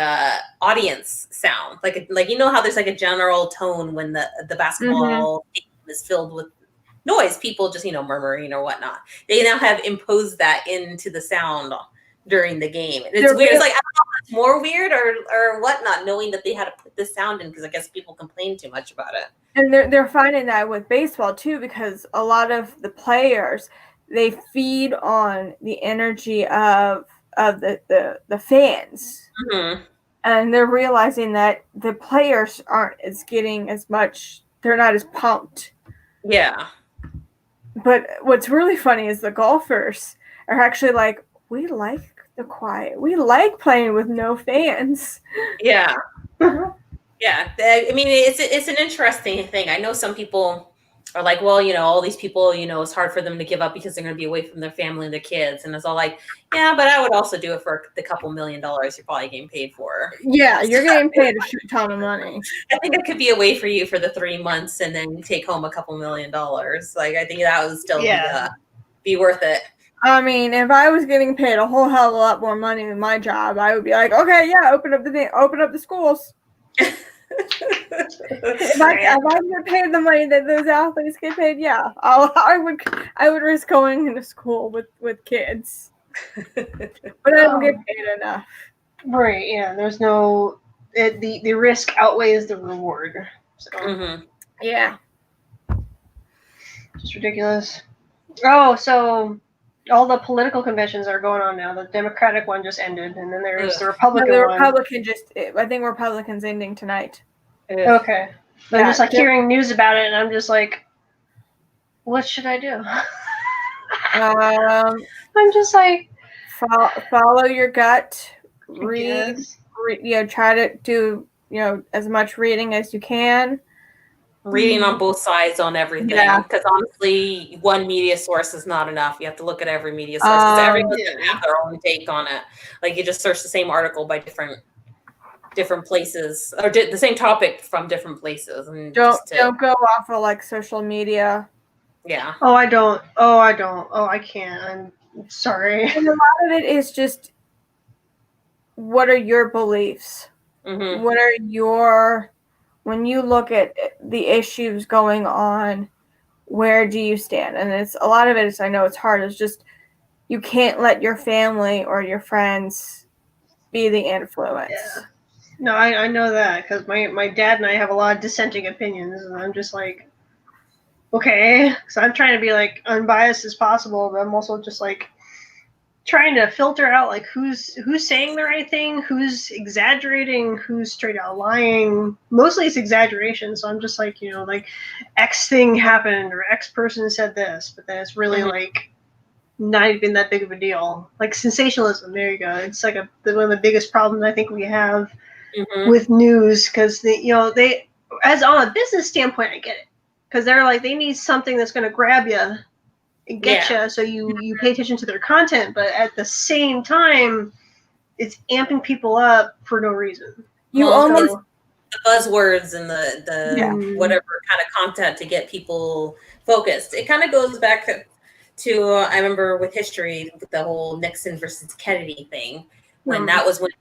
audience sound, like you know how there's like a general tone when the basketball is filled with noise, people just murmuring or whatnot. They now have imposed that into the sound during the game. And it's weird. It's like I don't know if it's more weird or whatnot, knowing that they had to put this sound in because I guess people complain too much about it. And they're finding that with baseball too, because a lot of the players, they feed on the energy of the fans. And they're realizing that the players aren't getting as much, they're not as pumped. Yeah. But what's really funny is the golfers are actually like, we like the quiet. We like playing with no fans. Yeah. Yeah. I mean, it's an interesting thing. I know some people are like, well, all these people, it's hard for them to give up because they're going to be away from their family and their kids. And it's all like, yeah, but I would also do it for the couple $1 million you're probably getting paid for. Yeah, you're getting paid a shit ton of money. I think it could be a way for you for the 3 months and then take home a couple $1 million. Like, I think that would still be worth it. I mean, if I was getting paid a whole hell of a lot more money than my job, I would be like, okay, yeah, open up the schools. If I get paid the money that those athletes get paid, yeah, I would risk going into school with kids, but I don't get paid enough. Right? Yeah. There's no the risk outweighs the reward. So. Yeah. Just ridiculous. Oh, so all the political conventions are going on now. The Democratic one just ended, and then there's the Republican one. I think Republican's ending tonight. Okay. Yeah, I'm just like hearing news about it, and I'm just like, what should I do? I'm just like, follow your gut. Read. Try to do as much reading as you can. Reading on both sides on everything, because honestly, one media source is not enough. You have to look at every media source because everyone's going to have their own take on it. Like you just search the same article by different places, or the same topic from different places, and don't go off of like social media. Yeah. Oh, I don't. Oh, I can't. I'm sorry. And a lot of it is just, what are your beliefs? What are when you look at the issues going on, where do you stand? And it's a lot of it is, I know it's hard, it's just you can't let your family or your friends be the influence. Yeah. No, I know that because my dad and I have a lot of dissenting opinions, and I'm just like, okay, so I'm trying to be like unbiased as possible, but I'm also just like trying to filter out like who's saying the right thing, who's exaggerating, who's straight out lying. Mostly it's exaggeration, so I'm just like, like X thing happened or X person said this, but then it's really like not even that big of a deal. Like sensationalism, there you go. It's like one of the biggest problems I think we have with news, because they as on a business standpoint, I get it, because they're like, they need something that's going to grab you and get you, so you pay attention to their content, but at the same time, it's amping people up for no reason. You almost the buzzwords and the whatever kind of content to get people focused. It kind of goes back to I remember with history, with the whole Nixon versus Kennedy thing, when that was when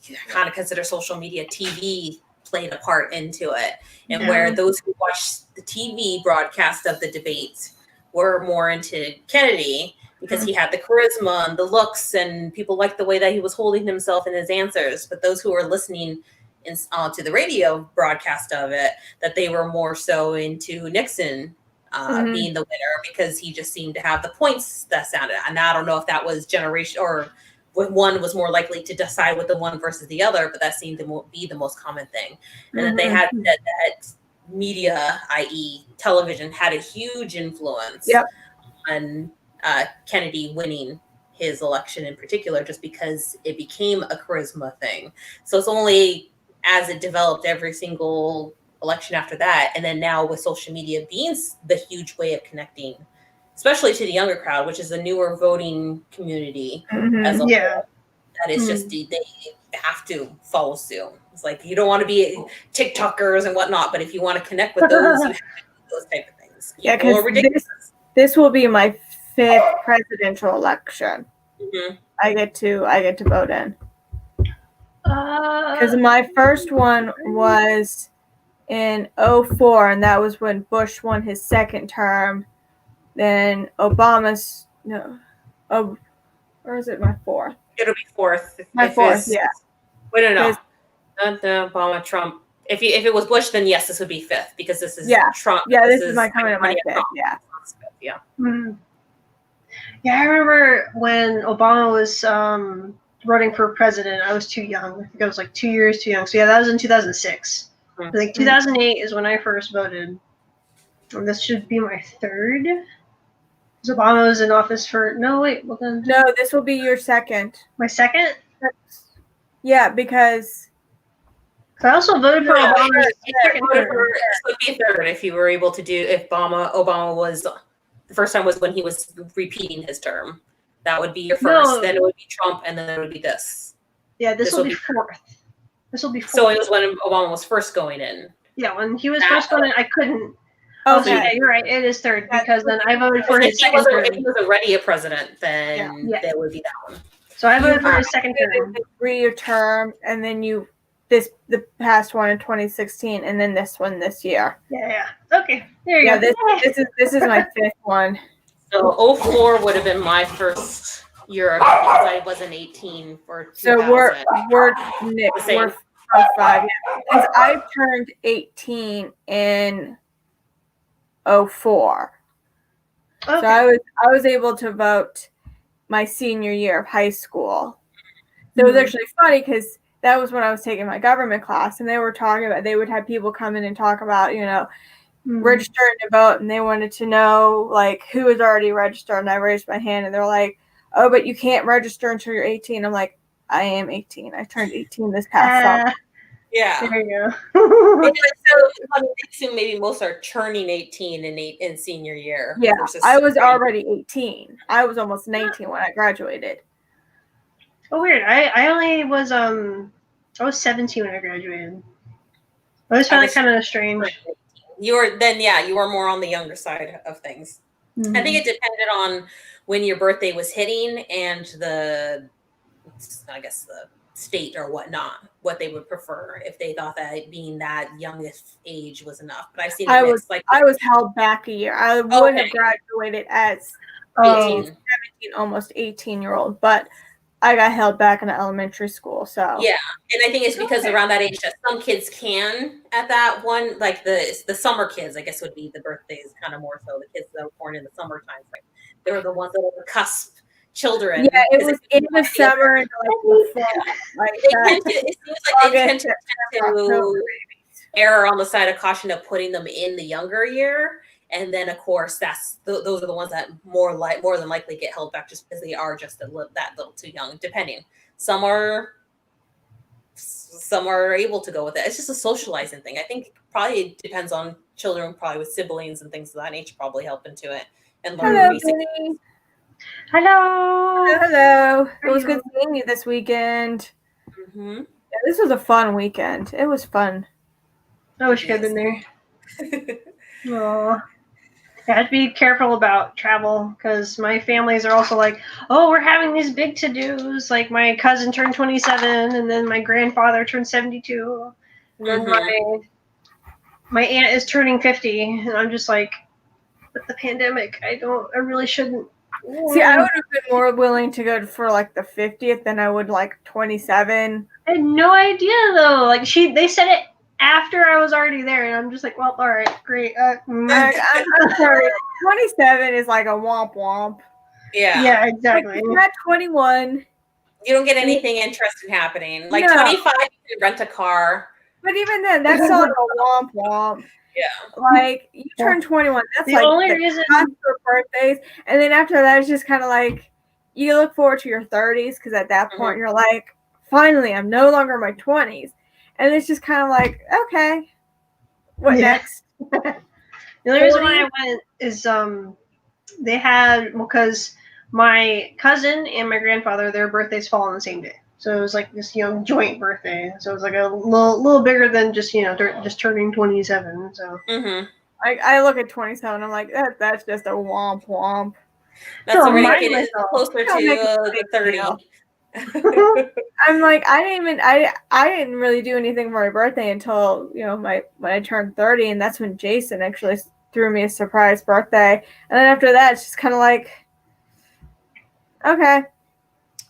you kind of consider social media TV played a part into it, and where those who watched the TV broadcast of the debates were more into Kennedy because he had the charisma and the looks, and people liked the way that he was holding himself in his answers. But those who were listening to the radio broadcast of it, that they were more so into Nixon being the winner because he just seemed to have the points that sounded. And I don't know if that was generation or one was more likely to decide with the one versus the other, but that seemed to be the most common thing. And that they had that media, i.e. television, had a huge influence on Kennedy winning his election in particular, just because it became a charisma thing. So it's only as it developed every single election after that, and then now with social media being the huge way of connecting, especially to the younger crowd, which is a newer voting community as a whole, that is just they have to follow suit. It's like you don't want to be TikTokers and whatnot, but if you want to connect with those, you have to do those type of things. Yeah, because this will be my 5th presidential election. I get to vote in. Because my first one was in 2004, and that was when Bush won his 2nd term. Then Obama's or is it my 4th? It'll be 4th. My 4th, yeah. Wait, no. Not the Obama, Trump. If it was Bush, then yes, this would be 5th because this is Trump. Yeah, this is my coming at my 5th. Yeah. Yeah, I remember when Obama was running for president. I was too young. I think I was like 2 years too young. So yeah, that was in 2006. I think 2008 is when I first voted. And this should be my 3rd. Because Obama was in office for No, this will be your 2nd. My 2nd? Yeah, because I also voted for Obama. It would be 3rd if you were able to do if Obama was the first time was when he was repeating his term. That would be your 1st. Then it would be Trump, and then it would be this. Yeah, this will be 4th. This will be 4th. So it was when Obama was first going in. Yeah, when he was first going in, I couldn't. Oh, so yeah, you're right. It is 3rd because then I voted for his 2nd term. If he was already a president, then that would be that one. So I voted for his 2nd term. 3-year term, and then the past one in 2016, and then this one this year. Yeah. Okay, there you go. This is my 5th one. So 2004 would have been my first year because I wasn't 18 for 2000. So we're 5. Because I turned 18 in 2004. Okay. So I was able to vote my senior year of high school. So it was actually funny because that was when I was taking my government class, and they were talking about, they would have people come in and talk about, registering to vote, and they wanted to know like who was already registered, and I raised my hand, and they're like, "Oh, but you can't register until you're 18." I'm like, "I am 18. I turned 18 this past summer." Yeah. There you go. So I assume maybe most are turning 18 in senior year. Yeah, I was already 18. I was almost 19 when I graduated. Oh, weird. I only was I was 17 when I graduated. I always found it kind of strange. You were more on the younger side of things. I think it depended on when your birthday was hitting and the state or whatnot, what they would prefer, if they thought that being that youngest age was enough. But I've seen I was held back a year. I would have graduated as 17, almost 18-year-old, but I got held back in elementary school. So yeah, and I think it's because around that age that some kids can at that one, like the summer kids, I guess would be the birthdays kind of more so the kids that were born in the summertime. They were the ones that were the cusp children. Yeah, it was in the summer and like it seems like they tend to err on the side of caution of putting them in the younger year. And then, of course, those are the ones that more than likely get held back just because they are just that little too young. Depending, some are able to go with it. It's just a socializing thing. I think probably depends on children, probably with siblings and things of that nature, probably help into it and learn basic. Hello. It was good seeing you this weekend. Mm-hmm. Yeah, this was a fun weekend. It was fun. I wish I could have been there. Aww. I have to be careful about travel because my families are also like, oh, we're having these big to-dos. Like my cousin turned 27 and then my grandfather turned 72. And then my aunt is turning 50, and I'm just like, with the pandemic, I really shouldn't. See, I would have been more willing to go for like the 50th than I would like 27. I had no idea though. Like they said it after I was already there, and I'm just like, well, all right, great. I'm sorry. 27 is like a womp womp. Yeah, exactly. Like, you're at 21. You don't get anything interesting happening. Like 25, you can rent a car. But even then, that's still like a womp womp. Yeah. Like, you turn 21, that's the like only the reason for birthdays. And then after that, it's just kind of like, you look forward to your 30s, because at that point, you're like, finally, I'm no longer in my 20s. And it's just kind of like, okay, what next? The only reason why I went is they had, because my cousin and my grandfather, their birthdays fall on the same day. So it was like this, joint birthday. So it was like a little bigger than just, just turning 27. So I look at 27, I'm like, that's just a womp womp. That's already getting closer to the 30. I'm like, I didn't really do anything for my birthday until, when I turned 30, and that's when Jason actually threw me a surprise birthday. And then after that, it's just kind of like, okay.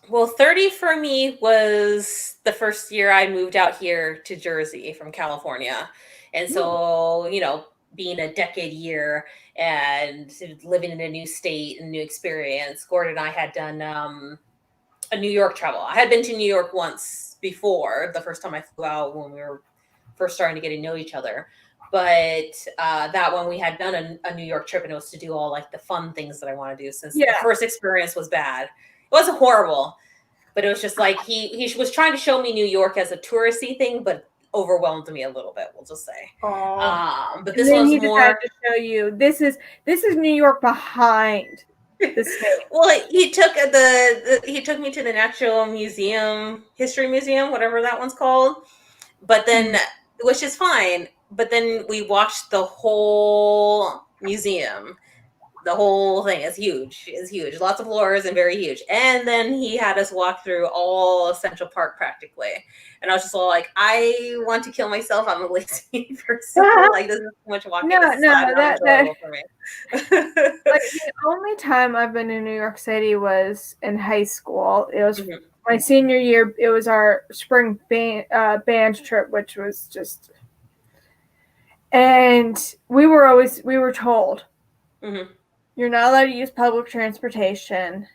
Well, 30 for me was the first year I moved out here to Jersey from California. And so, being a decade year and living in a new state and new experience, Gordon and I had done a New York travel. I had been to New York once before, the first time I flew out when we were first starting to get to know each other. But that one we had done a New York trip, and it was to do all like the fun things that I want to do, since the first experience was bad. It wasn't horrible, but it was just like he was trying to show me New York as a touristy thing, but overwhelmed me a little bit, we'll just say. But this one's more had to show you this is New York behind the state. Well, he took he took me to the Natural Museum, History Museum, whatever that one's called. But then, which is fine. But then we watched the whole museum. The whole thing is huge. It's huge. Lots of floors and very huge. And then he had us walk through all of Central Park practically. And I was just all like, I want to kill myself. I'm a lazy person. Like, this is too much walking. No, that for me. Like, the only time I've been in New York City was in high school. It was my senior year. It was our spring band trip, which was just, and we were told, you're not allowed to use public transportation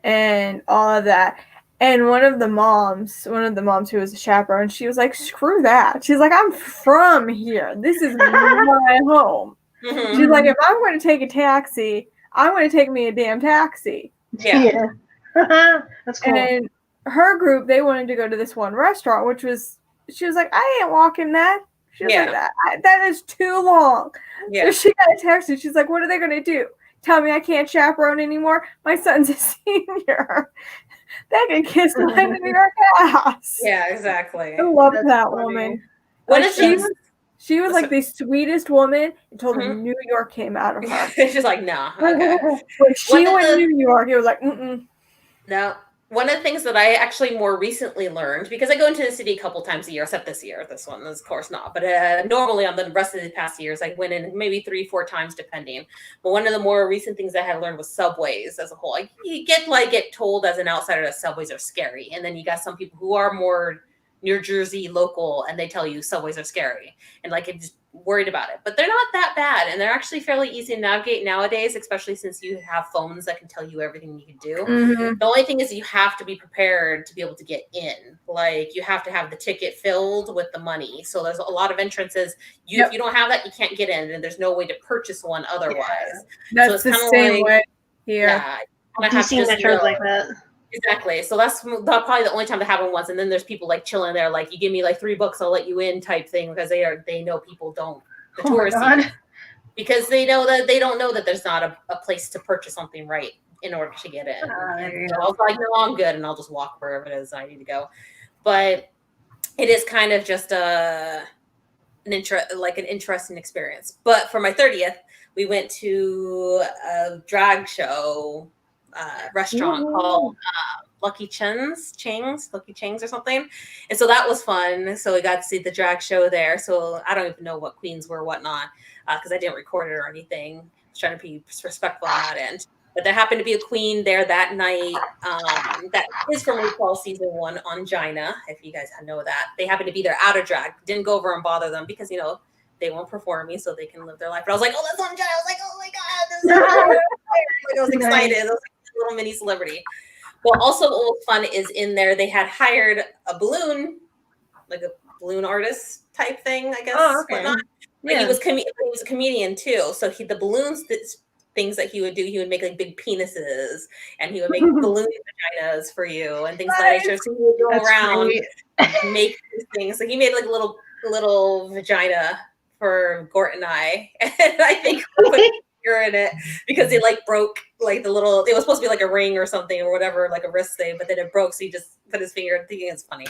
and all of that. And one of the moms who was a chaperone, she was like, screw that. She's like, I'm from here. This is my home. She's like, if I'm going to take a taxi, I'm going to take me a damn taxi. Yeah. That's cool. And her group, they wanted to go to this one restaurant, she was like, I ain't walking that. She was like, that is too long. So she got a taxi. She's like, what are they going to do? Tell me I can't chaperone anymore? My son's a senior. They can kiss my New York ass. Yeah, exactly. I love that woman. She was like the sweetest woman until the New York came out of her. She's like, nah. Okay. When she went to New York, it was like, No. One of the things that I actually more recently learned, because I go into the city a couple times a year, except this year, this one is of course not, but normally on the rest of the past years, I went in maybe 3-4 times depending. But one of the more recent things I had learned was subways as a whole. Like, you get told as an outsider that subways are scary. And then you got some people who are more New Jersey local, and they tell you subways are scary. And like, I'm just worried about it, but they're not that bad, and they're actually fairly easy to navigate nowadays, especially since you have phones that can tell you everything you can do. The only thing is you have to be prepared to be able to get in. Like, you have to have the ticket filled with the money, so there's a lot of entrances. If you don't have that, you can't get in, and there's no way to purchase one otherwise. That's so the same way here. I've seen metros like that. Exactly. So that's probably the only time that happened once. And then there's people like chilling there, like, you give me like $3, I'll let you in type thing, because they know people don't, the tourists, because they know that they don't know that there's not a place to purchase something right in order to get in. So I was like, no, I'm good, and I'll just walk wherever it is I need to go. But it is kind of just an interesting experience. But for my 30th, we went to a drag show restaurant called Lucky Chang's or something. And so that was fun. So we got to see the drag show there. So I don't even know what queens were, whatnot, because I didn't record it or anything. I was trying to be respectful on that end. But there happened to be a queen there that night. That is from RuPaul season 1 on Gina, if you guys know that. They happened to be there out of drag. Didn't go over and bother them because, they won't perform me so they can live their life. But I was like, oh, that's on Gina. I was like, oh my God, this is like, I was excited. I was like a little mini celebrity. Well, also what was fun is in there they had hired a balloon, like a balloon artist type thing, I guess. Oh, okay. Whatnot. But he was a comedian too. So the balloons, things that he would do, he would make like big penises, and he would make balloon vaginas for you and things like that. So he would go around and make these things. So he made like a little vagina for Gort and I, and I think we put finger in it because it like broke like it was supposed to be like a ring or something or whatever, like a wrist thing, but then it broke, so he just put his finger, thinking it's funny.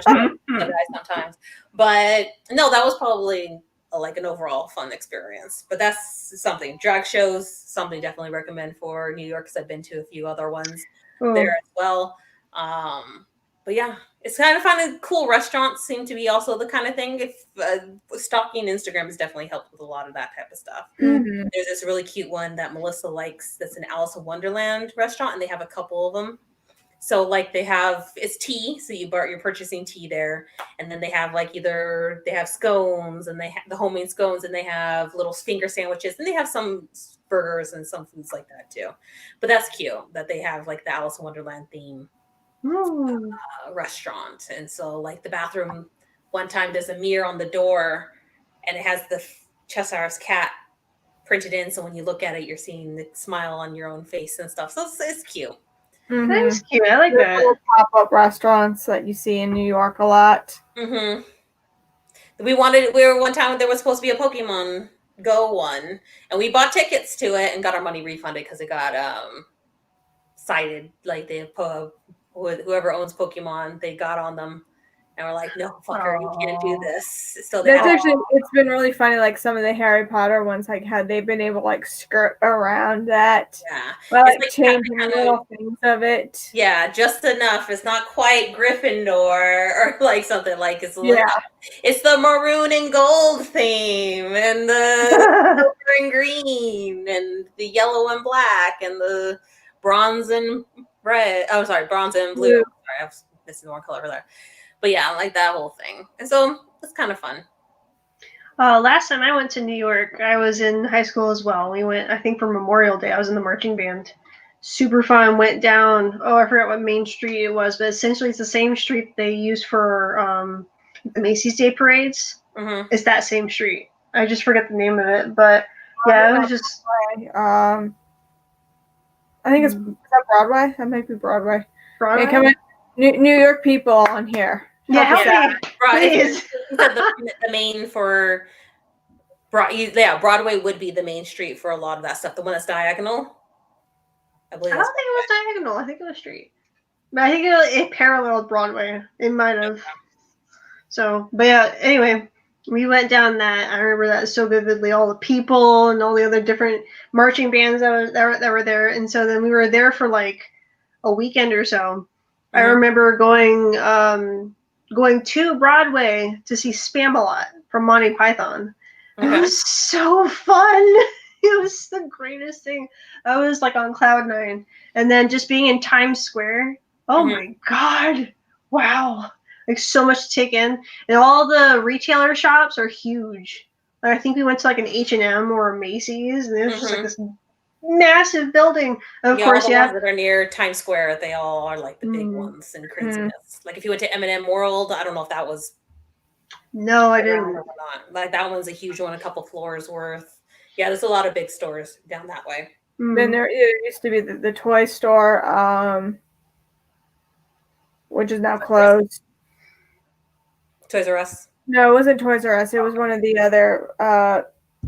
Sometimes, but no, that was probably like an overall fun experience. But that's something. Drag shows, something definitely recommend for New York, because I've been to a few other ones there as well. But yeah, it's kind of fun. And cool restaurants seem to be also the kind of thing. If stalking Instagram has definitely helped with a lot of that type of stuff. Mm-hmm. There's this really cute one that Melissa likes. That's an Alice in Wonderland restaurant, and they have a couple of them. So like it's tea, so you're purchasing tea there, and then they have like they have scones, and they have the homemade scones, and they have little finger sandwiches, and they have some burgers and some foods like that too. But that's cute that they have like the Alice in Wonderland theme restaurant. And so like the bathroom, one time there's a mirror on the door, and it has the Cheshire's cat printed in, so when you look at it, you're seeing the smile on your own face and stuff. So it's cute. Mm-hmm. That's cute. I like that. Pop-up restaurants that you see in New York a lot. Mm-hmm. We were one time, there was supposed to be a Pokemon Go one, and we bought tickets to it and got our money refunded because it got cited. Like whoever owns Pokemon, they got on them. And we're like, no, fucker, you can't do this. So it's been really funny. Like some of the Harry Potter ones, like how they've been able to like skirt around that. Yeah. Well, like changing little things of it. Yeah, just enough. It's not quite Gryffindor or like something like it's the maroon and gold theme, and the silver and green, and the yellow and black, and the bronze and red. Oh, sorry, bronze and blue. Sorry, I was missing one color there. But yeah, I like that whole thing. And so it's kind of fun. Last time I went to New York, I was in high school as well. We went, I think, for Memorial Day. I was in the marching band. Super fun. Went down, I forgot what main street it was, but essentially it's the same street they use for the Macy's Day Parades. Mm-hmm. It's that same street. I just forget the name of it, but yeah, it was just... I think is that Broadway? That might be Broadway. Broadway? New York people on here. Yeah, please. The main for Broadway would be the main street for a lot of that stuff. The one that's diagonal, I believe. I don't think it was diagonal. I think it was street. But I think it paralleled Broadway. It might have. So, but yeah. Anyway, we went down that. I remember that so vividly. All the people and all the other different marching bands that were there, and so then we were there for like a weekend or so. I remember going to Broadway to see Spamalot from Monty Python. It was so fun. It was the greatest thing. I was like on cloud 9. And then just being in Times Square. Oh my God. Wow. Like so much to take in. And all the retailer shops are huge. Like, I think we went to like an H&M or a Macy's, and it was just like this massive building. Of course, all the ones that are near Times Square, they all are like the big ones and craziness. Like if you went to M&M World, I don't know if that was. No, I didn't. Like that one's a huge one, a couple floors worth. Yeah, there's a lot of big stores down that way. Then there used to be the toy store, which is now closed. Toys R Us? No, it wasn't Toys R Us. It was one of the other. I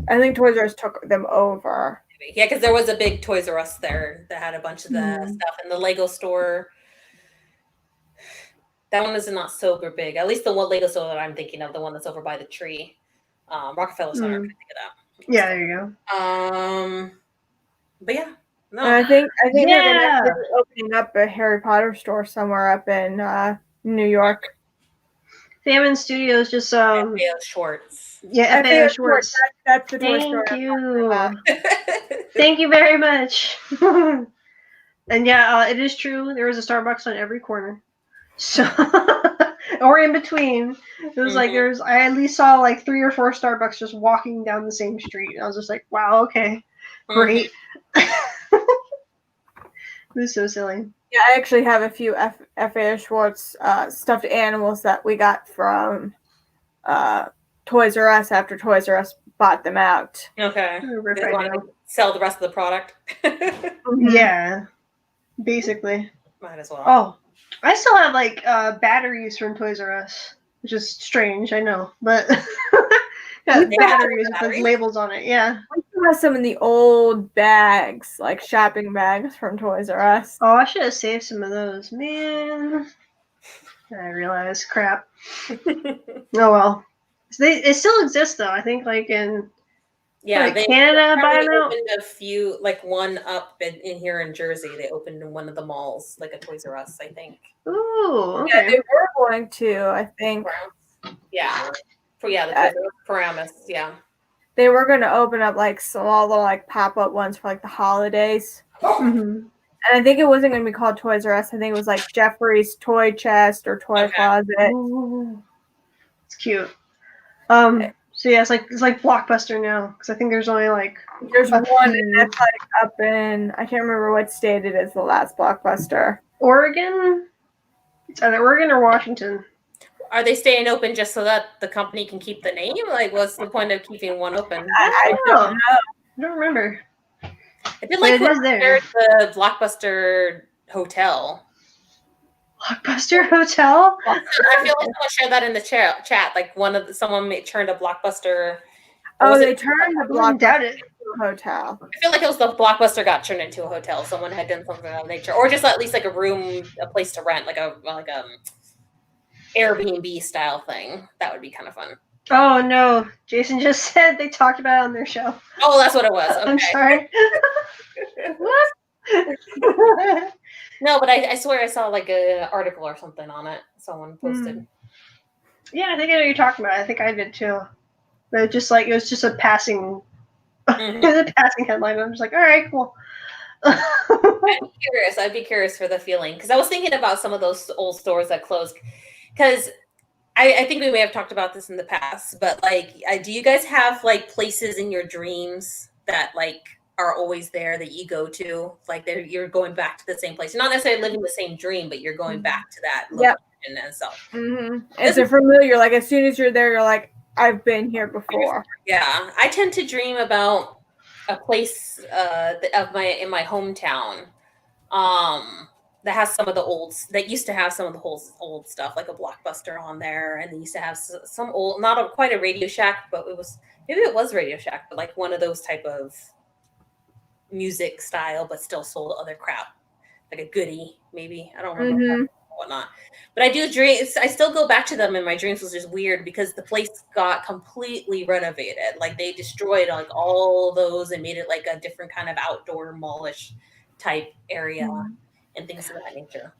think Toys R Us took them over. Yeah, because there was a big Toys R Us there that had a bunch of the stuff, and the Lego store. That one is not super big. At least the one Lego store that I'm thinking of, the one that's over by the tree, Rockefeller Center. I think of that. Yeah, there you go. But yeah, No. And I think they're Yeah. gonna be opening up a Harry Potter store somewhere up in New York. Famine Studios just FAO Schwartz. yeah, FAO Schwartz. That's the toy store. Thank you. Thank you very much. And yeah, it is true. There was a Starbucks on every corner. So, or in between. It was like I at least saw like 3 or 4 Starbucks just walking down the same street. I was just like, wow, okay, great. It was so silly. Yeah, I actually have a few FAO Schwartz stuffed animals that we got from Toys R Us after Toys R Us bought them out. Okay. They They want to sell the rest of the product. Yeah, basically. Might as well. Oh, I still have like batteries from Toys R Us, which is strange, I know, but yeah, batteries with like labels on it. Yeah. We still have some of the old bags, like shopping bags from Toys R Us. Oh, I should have saved some of those, man. I realized, crap. Oh well. It still exists though. I think like in they Canada by now. Opened a few, like one up in here in Jersey. They opened in one of the malls, like a Toys R Us, I think. Ooh, okay. Yeah, they were going to, I think. Yeah. The Paramus, yeah. They were going to open up like small little like pop-up ones for like the holidays. Mm-hmm. And I think it wasn't going to be called Toys R Us. I think it was like Jeffrey's Toy Chest or Toy Closet. Ooh. It's cute. So yeah, it's like Blockbuster now because I think there's only like there's one and that's like up in I can't remember what state it is. The last Blockbuster, Oregon. It's either Oregon or Washington. Are they staying open just so that the company can keep the name? Like, what's the point of keeping one open? I don't know. I don't remember. I did like the Blockbuster Hotel. Blockbuster Hotel? I feel like someone shared that in the chat. Like someone turned a Blockbuster. Oh, they turned the Blockbuster into a hotel. I feel like it was the Blockbuster got turned into a hotel. Someone had done something of that nature, or just at least like a room, a place to rent, like a Airbnb style thing. That would be kind of fun. Oh no, Jason just said they talked about it on their show. Oh, that's what it was. Okay. I'm sorry. What? No, but I swear I saw like an article or something on it. Someone posted. Yeah, I think I know what you're talking about. I think I did too. But it was just a passing, it was a passing headline. I'm just like, all right, cool. I'd be curious for the feeling because I was thinking about some of those old stores that closed. Because I think we may have talked about this in the past, but like, do you guys have like places in your dreams that like are always there that you go to? Like you're going back to the same place. You're not necessarily living the same dream, but you're going back to that location and stuff. Mm-hmm. It's a familiar. Like as soon as you're there, you're like, I've been here before. Yeah, I tend to dream about a place in my hometown. That has some of the used to have some of the old stuff, like a Blockbuster on there, and they used to have some old, not quite a Radio Shack, but maybe it was Radio Shack, but like one of those type of music style, but still sold other crap, like a Goodie, maybe. I don't remember whatnot. But I do dream. I still go back to them, and my dreams was just weird because the place got completely renovated. Like they destroyed like all those and made it like a different kind of outdoor mallish type area. And things of that nature.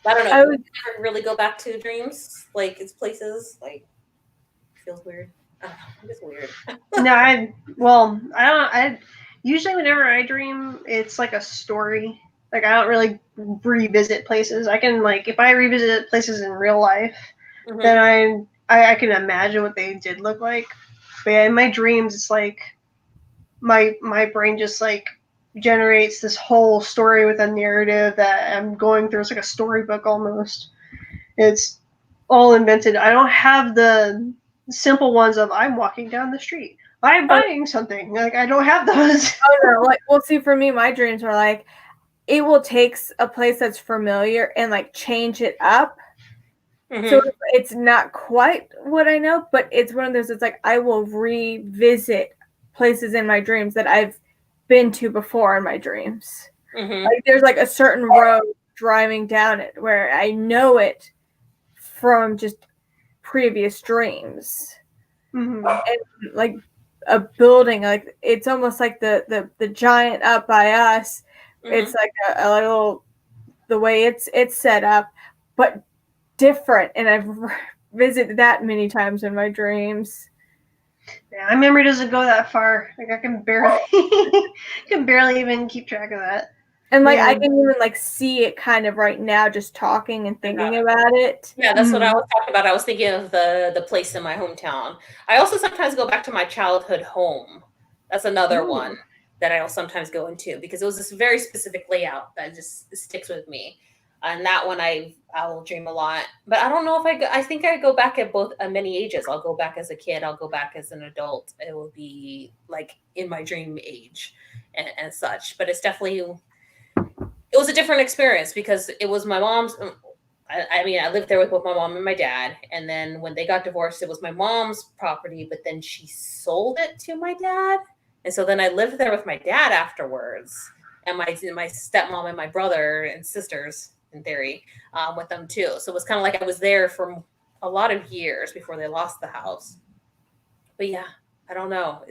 But I don't know. I would never really go back to dreams. Like it's places like feels weird. I don't know. It's weird. No, I don't. I usually whenever I dream, it's like a story. Like I don't really revisit places. I can like if I revisit places in real life, then I can imagine what they did look like. But yeah, in my dreams, it's like my brain just like generates this whole story with a narrative that I'm going through. It's like a storybook almost. It's all invented. I don't have the simple ones of I'm walking down the street, I'm buying something. Like I don't have those. Oh no! Like, well, see, for me, my dreams are like it will take a place that's familiar and like change it up. So it's not quite what I know, but it's one of those. It's like I will revisit places in my dreams that I've been to before in my dreams. Like there's like a certain road driving down it where I know it from just previous dreams. And like a building, like it's almost like the giant up by us It's like a little, the way it's set up, but different. And I've visited that many times in my dreams. Yeah, my memory doesn't go that far. Like I can barely even keep track of that. And like I can even like see it kind of right now, just talking and thinking about it. Yeah, that's what I was talking about. I was thinking of the place in my hometown. I also sometimes go back to my childhood home. That's another one that I'll sometimes go into because it was this very specific layout that just sticks with me. And that one I'll dream a lot. But I don't know if I think I go back at many ages. I'll go back as a kid. I'll go back as an adult. It will be like in my dream age and such. But it's definitely, it was a different experience because it was my mom's. I mean, I lived there with both my mom and my dad. And then when they got divorced, it was my mom's property, but then she sold it to my dad. And so then I lived there with my dad afterwards, and my stepmom and my brother and sisters, in theory, with them too. So it was kind of like I was there for a lot of years before they lost the house. But yeah, I don't know.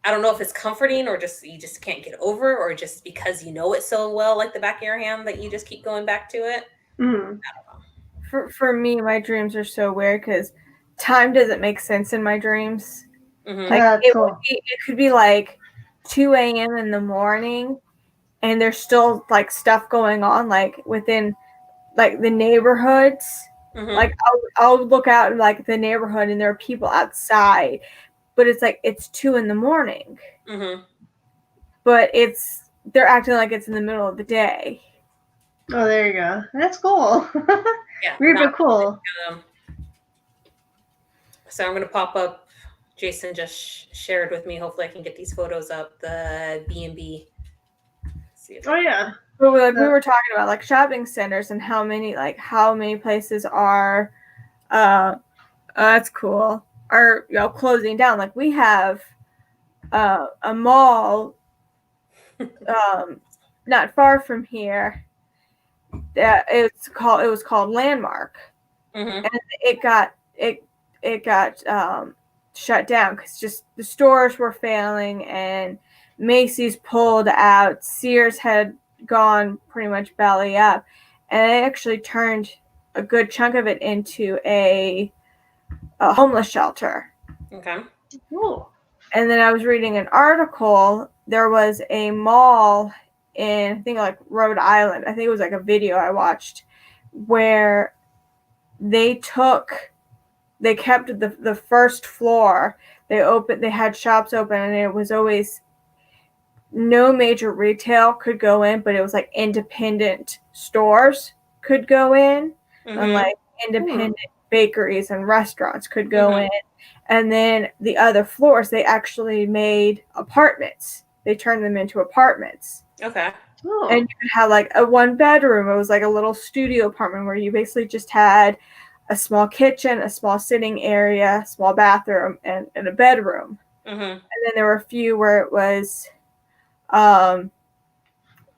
I don't know if it's comforting or just you just can't get over, or just because you know it so well, like the back of your hand, that you just keep going back to it. I don't know. For me, my dreams are so weird because time doesn't make sense in my dreams. Like it could be like 2 a.m. in the morning, and there's still like stuff going on, like within like the neighborhoods. Like I'll look out in like the neighborhood, and there are people outside, but it's like it's 2 in the morning. But they're acting like it's in the middle of the day. Oh, there you go. That's cool. Yeah, really cool. So I'm going to pop up. Jason just shared with me. Hopefully, I can get these photos up. The B&B. Yeah. But we were talking about like shopping centers and how many places are. That's cool. Are closing down? Like we have a mall not far from here. That it was called Landmark, and it got shut down because just the stores were failing, and Macy's pulled out. Sears had gone pretty much belly up, and it actually turned a good chunk of it into a homeless shelter. Okay. Cool. And then I was reading an article. There was a mall in, I think, like Rhode Island. I think it was like a video I watched where they kept the first floor. They had shops open, and it was always no major retail could go in, but it was like independent stores could go in, and like independent bakeries and restaurants could go in. And then the other floors, they actually made apartments. They turned them into apartments. Okay. Oh. And you could have like a 1-bedroom. It was like a little studio apartment where you basically just had a small kitchen, a small sitting area, small bathroom, and a bedroom. And then there were a few where it was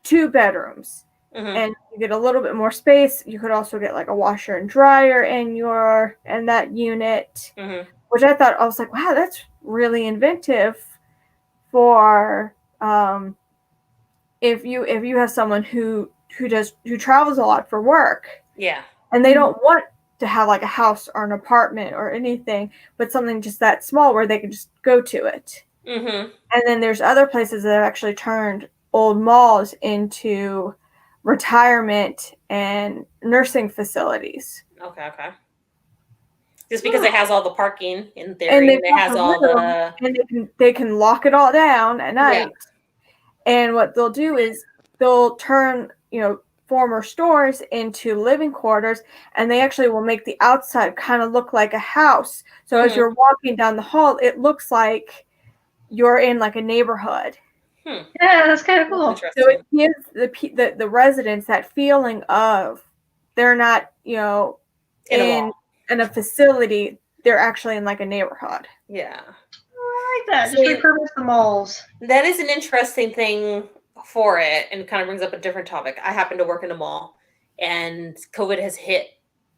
2 bedrooms. And you get a little bit more space. You could also get like a washer and dryer in that unit, which I was like, wow, that's really inventive for if you have someone who travels a lot for work. Yeah. And they don't want to have like a house or an apartment or anything, but something just that small where they can just go to it. And then there's other places that have actually turned old malls into retirement and nursing facilities. Okay. Just because it has all the parking in theory, and it has all the, and they can lock it all down at night. Yeah. And what they'll do is they'll turn former stores into living quarters, and they actually will make the outside kind of look like a house. So as you're walking down the hall, it looks like you're in like a neighborhood. Yeah, that's kind of cool. So it gives the residents that feeling of they're not, in a facility. They're actually in like a neighborhood. Yeah. I like that. Just repurpose the malls. That is an interesting thing for it, and kind of brings up a different topic. I happen to work in a mall, and COVID has hit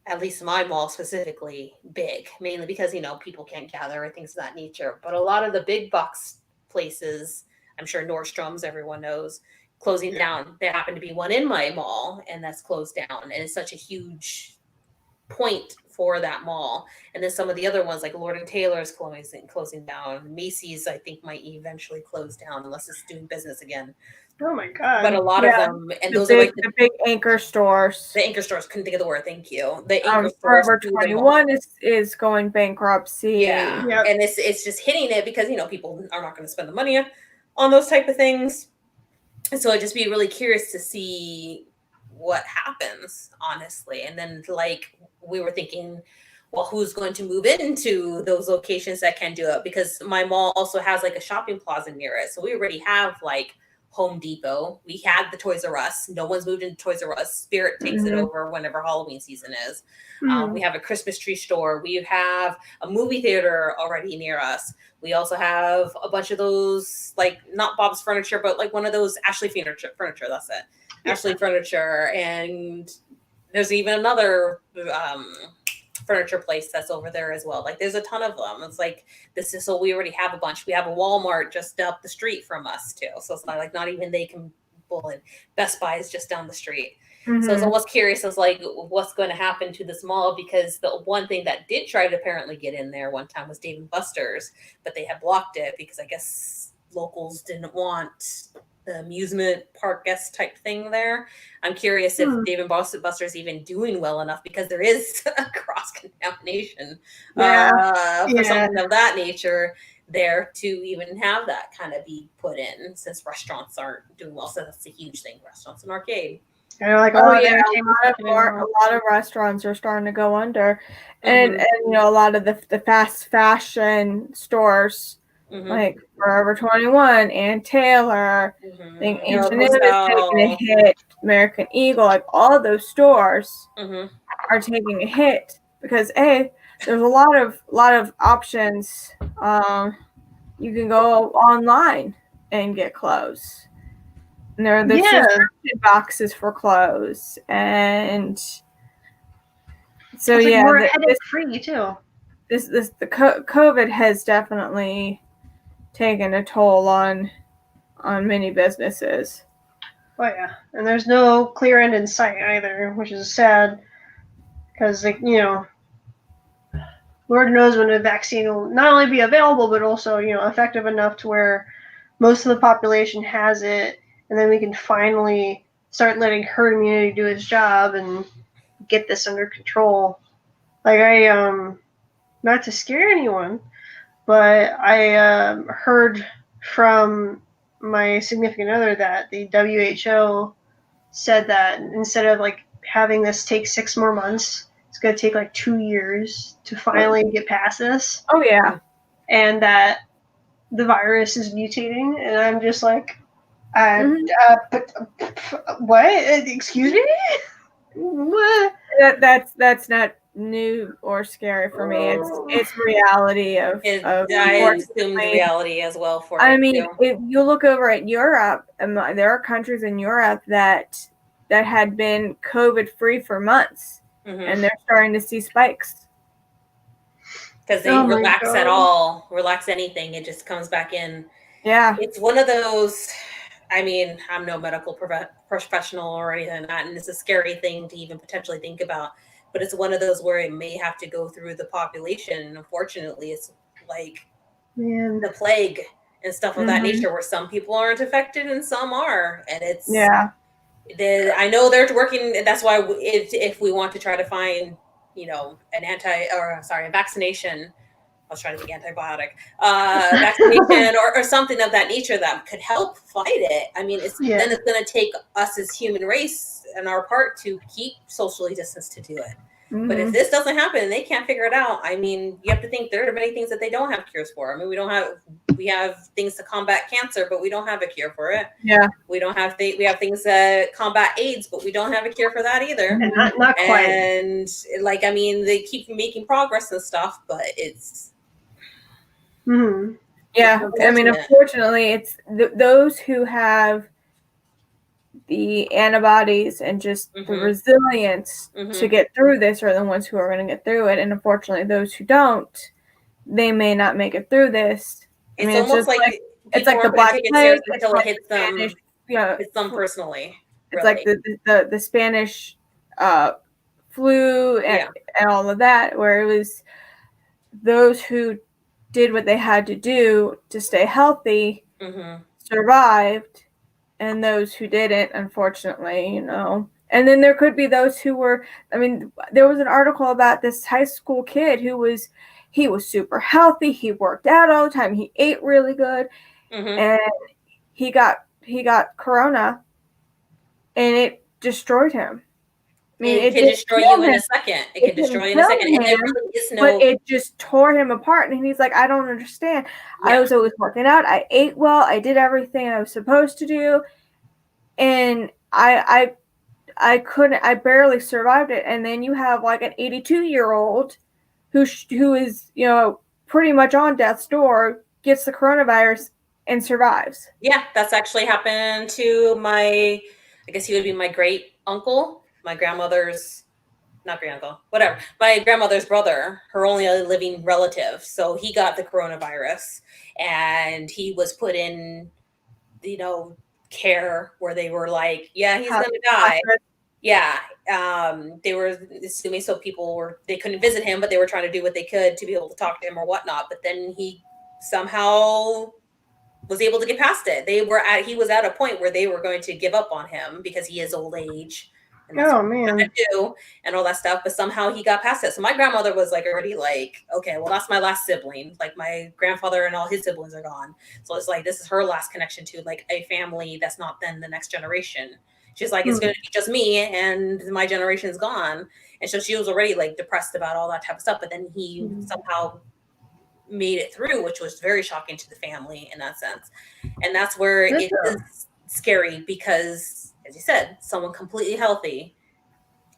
at least my mall specifically big, mainly because people can't gather or things of that nature. But a lot of the big box places I'm sure Nordstrom's, everyone knows, closing down. There happened to be one in my mall, and that's closed down. And it's such a huge point for that mall. And then some of the other ones, like Lord and Taylor's closing down. Macy's, I think, might eventually close down unless it's doing business again. Oh my god! But a lot of them, and those big, are like the big anchor stores. The anchor stores. Couldn't think of the word. Thank you. The anchor stores. Forever 21 is going bankruptcy. Yeah, and it's just hitting it because people are not going to spend the money on those type of things. And so I'd just be really curious to see what happens, honestly. And then, like, we were thinking, well, who's going to move into those locations that can do it? Because my mall also has like a shopping plaza near it. So we already have like Home Depot. We had the Toys R Us. No one's moved into Toys R Us. Spirit takes it over whenever Halloween season is. We have a Christmas tree store. We have a movie theater already near us. We also have a bunch of those, like, not Bob's Furniture, but like one of those Ashley Furniture. That's it. Ashley Furniture. And there's even another furniture place that's over there as well. Like, there's a ton of them. It's like, so we already have a bunch. We have a Walmart just up the street from us too. So it's not like, not even they can pull in. Best Buy is just down the street. So I was almost curious as like, what's going to happen to this mall? Because the one thing that did try to apparently get in there one time was Dave & Buster's, but they had blocked it because I guess locals didn't want the amusement park guest type thing there. I'm curious if Dave & Buster's even doing well enough, because there is a cross-contamination for something of that nature there to even have that kind of be put in, since restaurants aren't doing well. So that's a huge thing, restaurants and arcade. Like, a lot of restaurants are starting to go under, and a lot of the fast fashion stores, like Forever 21 and Taylor, I think H&M is taking a hit, American Eagle, like all of those stores are taking a hit because there's a lot of options. You can go online and get clothes. And there are the subscription boxes for clothes, and so it's like more headache free too. The COVID has definitely taken a toll on many businesses. Oh yeah, and there's no clear end in sight either, which is sad, because Lord knows when a vaccine will not only be available but also effective enough to where most of the population has it. And then we can finally start letting herd immunity do its job and get this under control. Like, not to scare anyone, but I heard from my significant other that the WHO said that instead of like having this take 6 more months, it's going to take like 2 years to finally get past this. Oh yeah. And that the virus is mutating, and I'm just like, what? Excuse me? What? That's not new or scary for me. It's reality of I assumed reality as well for I mean, if you look over at Europe, there are countries in Europe that had been COVID free for months, and they're starting to see spikes. Because they relax anything, it just comes back in. Yeah. It's one of those, I mean, I'm no medical professional or anything like that, and it's a scary thing to even potentially think about, but it's one of those where it may have to go through the population, and unfortunately it's like the plague and stuff of that nature, where some people aren't affected and some are, and it's I know they're working, and that's why if we want to try to find a vaccination, I was trying to think antibiotic, vaccination or something of that nature that could help fight it. I mean, then it's going to take us as human race and our part to keep socially distanced to do it. But if this doesn't happen and they can't figure it out, I mean, you have to think there are many things that they don't have cures for. I mean, we have things to combat cancer, but we don't have a cure for it. Yeah. We have things that combat AIDS, but we don't have a cure for that either. And not quite. And like, I mean, they keep making progress and stuff, but it's. Yeah. I mean, unfortunately, it's those who have the antibodies and just the resilience to get through this are the ones who are going to get through it. And unfortunately, those who don't, they may not make it through this. It's almost like it's like the aren't gonna Black take it Plague seriously until it hits them. Spanish, yeah, Hits them personally. it's Really. like the Spanish flu and all of that, where it was those who did what they had to do to stay healthy survived, and those who didn't, unfortunately, And then there could be those who were, I mean, there was an article about this high school kid who was super healthy. He worked out all the time. He ate really good. And he got corona, and it destroyed him. I mean, it can destroy you in a second. It can destroy you in a second. And there really is no... But it just tore him apart. And he's like, I don't understand. Yeah. I was always working out. I ate well. I did everything I was supposed to do. And I couldn't, I barely survived it. And then you have like an 82-year-old who is, pretty much on death's door, gets the coronavirus and survives. Yeah, that's actually happened to I guess he would be my great uncle. My grandmother's, not great uncle, whatever. My grandmother's brother, her only living relative. So he got the coronavirus, and he was put in, care where they were like, yeah, he's going to die. Yeah. They were assuming, so they couldn't visit him, but they were trying to do what they could to be able to talk to him or whatnot. But then he somehow was able to get past it. He was at a point where they were going to give up on him because he is old age. And that's man. And all that stuff, but somehow he got past it. So my grandmother was like already like, okay, well, that's my last sibling. Like my grandfather and all his siblings are gone. So it's like, this is her last connection to like a family that's not then the next generation. She's like, it's going to be just me and my generation's gone. And so she was already like depressed about all that type of stuff. But then he somehow made it through, which was very shocking to the family in that sense. And that's where it is scary because, as you said, someone completely healthy,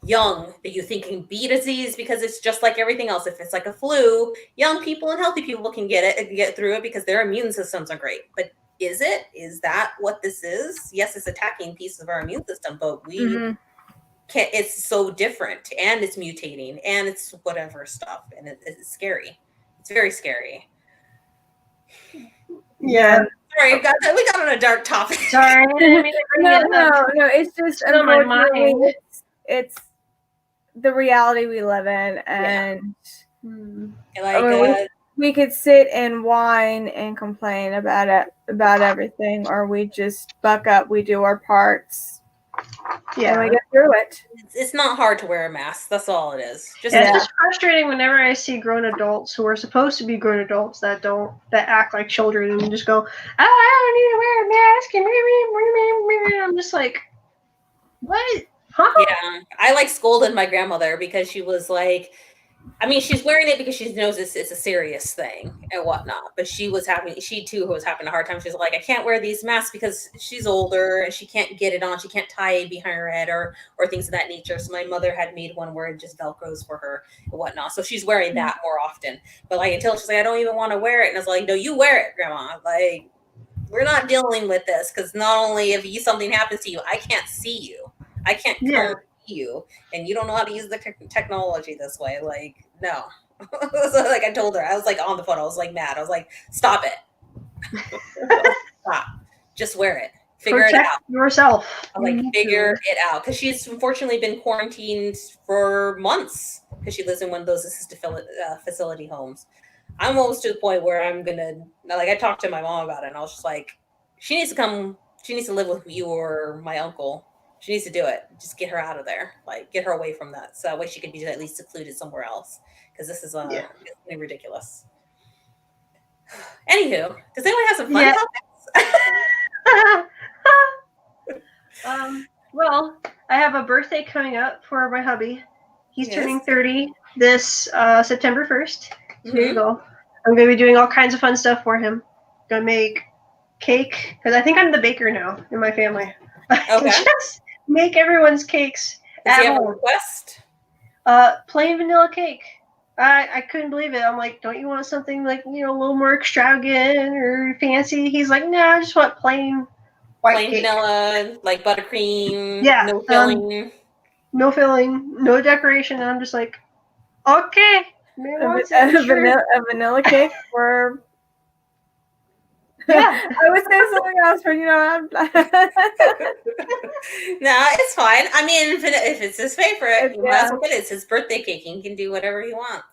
young, that you think can beat a disease because it's just like everything else. If it's like a flu, young people and healthy people can get through it because their immune systems are great. But is that what this is? Yes, it's attacking pieces of our immune system, but we can't. It's so different, and it's mutating, and it's whatever stuff, and it's scary. It's very scary. Yeah. Sorry, we got on a dark topic. Sorry. No. It's just unfortunately, it's the reality we live in, and we could sit and whine and complain about everything, or we just buck up, we do our parts, and we get through it. It's not hard to wear a mask. That's all it is. It's just frustrating whenever I see grown adults who are supposed to be grown adults that act like children and just go, I don't need to wear a mask. I'm just like, what? Huh? Yeah, I like scolded my grandmother because she was like, I mean, she's wearing it because she knows it's a serious thing and whatnot. But she too was having a hard time. She's like, I can't wear these masks because she's older and she can't get it on. She can't tie it behind her head or things of that nature. So my mother had made one where it just Velcros for her and whatnot. So she's wearing that more often. But like until she's like, I don't even want to wear it. And I was like, no, you wear it, Grandma. Like, we're not dealing with this because not only if something happens to you, I can't see you. I can't come you, and you don't know how to use the technology this way. Like, no. So like I told her, I was like on the phone, I was like mad. I was like, stop it. Stop. Just wear it. Figure it out yourself. I'm like, figure it out. Because she's unfortunately been quarantined for months because she lives in one of those assisted facility homes. I'm almost to the point where I'm gonna, like, I talked to my mom about it, and I was just like, she needs to live with you or my uncle. She needs to do it. Just get her out of there. Like, get her away from that. So that way she could be at least secluded somewhere else. Because this is getting ridiculous. Anywho, does anyone have some fun topics? Well, I have a birthday coming up for my hubby. He's turning 30 this September 1st. So here you go. I'm going to be doing all kinds of fun stuff for him. Going to make cake. Because I think I'm the baker now in my family. Okay. Just make everyone's cakes. Does he have a request? Plain vanilla cake. I couldn't believe it. I'm like, don't you want something like, a little more extravagant or fancy? He's like, no, I just want plain white cake. Vanilla, like buttercream. Yeah. No filling. No filling. No decoration. And I'm just like, okay. A vanilla cake for Yeah. I would say something else, but No, it's fine. I mean, if it's his favorite, you might as Yeah. well get it. It's his birthday cake. He can do whatever he wants.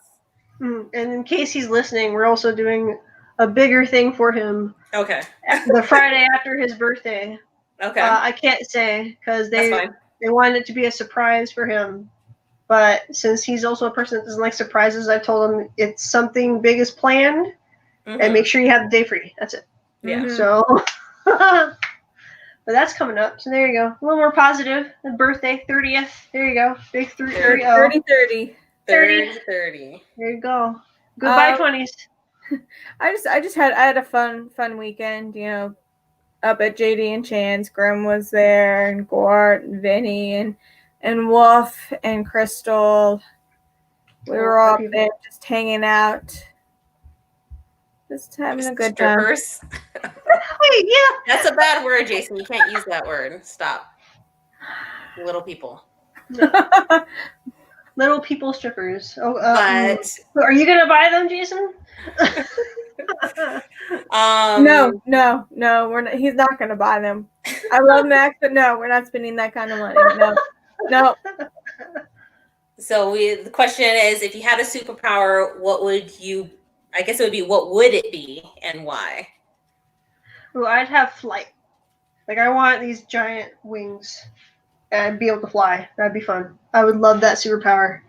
And in case he's listening, we're also doing a bigger thing for him Okay. the Friday after his birthday. Okay. I can't say because That's they fine. wanted it to be a surprise for him. But since he's also a person that doesn't like surprises, I told him it's something big is planned, and make sure you have the day free. That's it. Yeah. Mhm. So, but that's coming up. So there you go. A little more positive. The birthday, 30th. There you go. Big 30. 30. 30. There you go. Goodbye 20s. I had a fun weekend, up at JD and Chan's. Grim was there, and Gort, and Vinny, and Wolf, and Crystal. We were all there just hanging out. Just having a good time. Strippers. Wait, yeah. That's a bad word, Jason. You can't use that word. Stop. Little people. Little people strippers. Oh, But are you gonna buy them, Jason? No, we're not. He's not gonna buy them. I love Max, but no, we're not spending that kind of money. No. So the question is, if you had a superpower, what would you? I guess it would be, what would it be and why? Well, I'd have flight. Like, I want these giant wings and be able to fly. That'd be fun. I would love that superpower.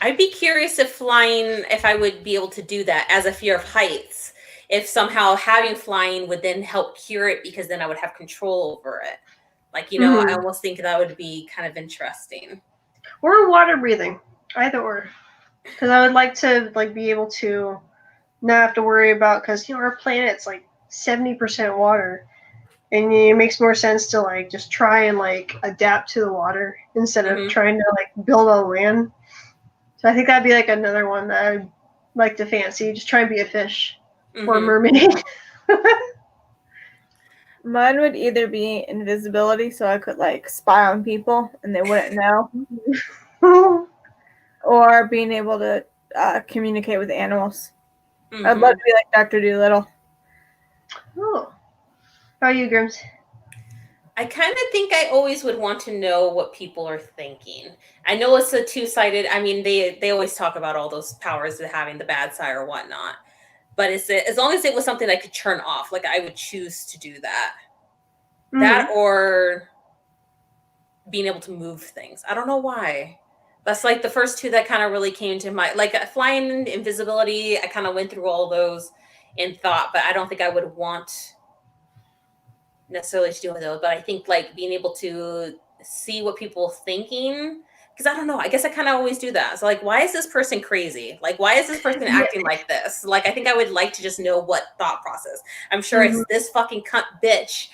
I'd be curious if I would be able to do that as a fear of heights. If somehow having flying would then help cure it, because then I would have control over it. Like, I almost think that would be kind of interesting. Or water breathing. Either or. Because I would like to be able to not have to worry about, because our planet's 70% water, and it makes more sense to just try and adapt to the water instead of trying to build on land. So I think that'd be another one that I'd like to fancy. Just try and be a fish or a mermaid. Mine would either be invisibility, so I could spy on people and they wouldn't know, or being able to communicate with animals. I'd love to be like Dr. Dolittle. Oh, how are you, Grims? I kind of think I always would want to know what people are thinking. I know it's a two-sided. I mean, they always talk about all those powers of having the bad side or whatnot. But as long as it was something I could turn off, I would choose to do that. That, or being able to move things. I don't know why. That's the first two that kind of really came to mind. Flying, invisibility, I kind of went through all those in thought, but I don't think I would want necessarily to do with those. But I think being able to see what people are thinking, because I don't know, I guess I kind of always do that. So why is this person crazy? Why is this person acting like this? I think I would like to just know what thought process. I'm sure it's this fucking cunt bitch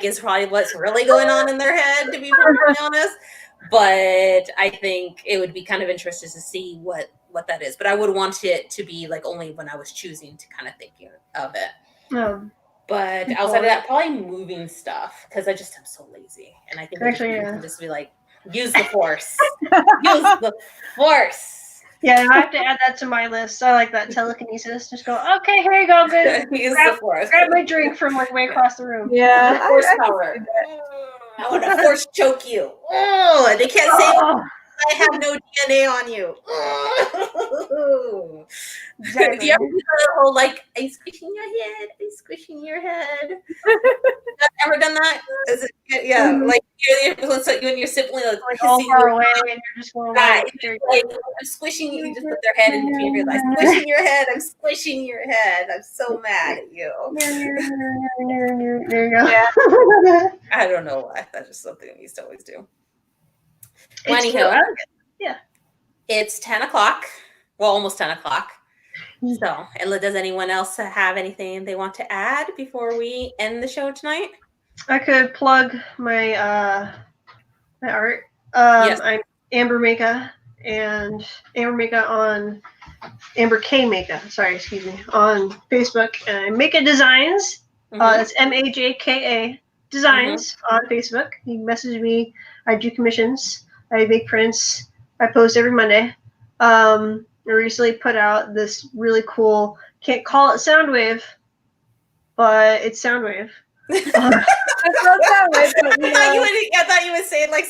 is probably what's really going on in their head, to be perfectly honest. But I think it would be kind of interesting to see what that is. But I would want it to be only when I was choosing to kind of thinking of it. But outside of that, probably moving stuff, because I just am so lazy. And I think actually, can just be use the force. Use the force. Yeah, I have to add that to my list. I like that telekinesis. Just go, okay, here you go, bitch. Use the force. Grab my drink from way across the room. Yeah, force power. I want to force choke you. Oh, they can't say I have no DNA on you. Exactly. Do you ever do the whole I'm squishing your head? I'm squishing your head. Have ever done that? Yeah, you and your sibling all far away, and you're just going I'm squishing you. You just put their head in between your ears. I'm squishing your head. I'm squishing your head. I'm so mad at you. There you go. Yeah. I don't know why. That's just something we used to always do. Anyhow, yeah. It's 10 o'clock. Well, almost 10 o'clock. So, and does anyone else have anything they want to add before we end the show tonight? I could plug my my art. Yes. I'm Amber Maka, and Amber Maka on Amber K Maka. Sorry, excuse me. On Facebook, and Maka Designs. That's MAJKA Designs on Facebook. You can message me. I do commissions. I make prints. I post every Monday. I recently put out this really cool, can't call it Soundwave, but it's Soundwave. It's not Soundwave, but, you know. I thought you would say it like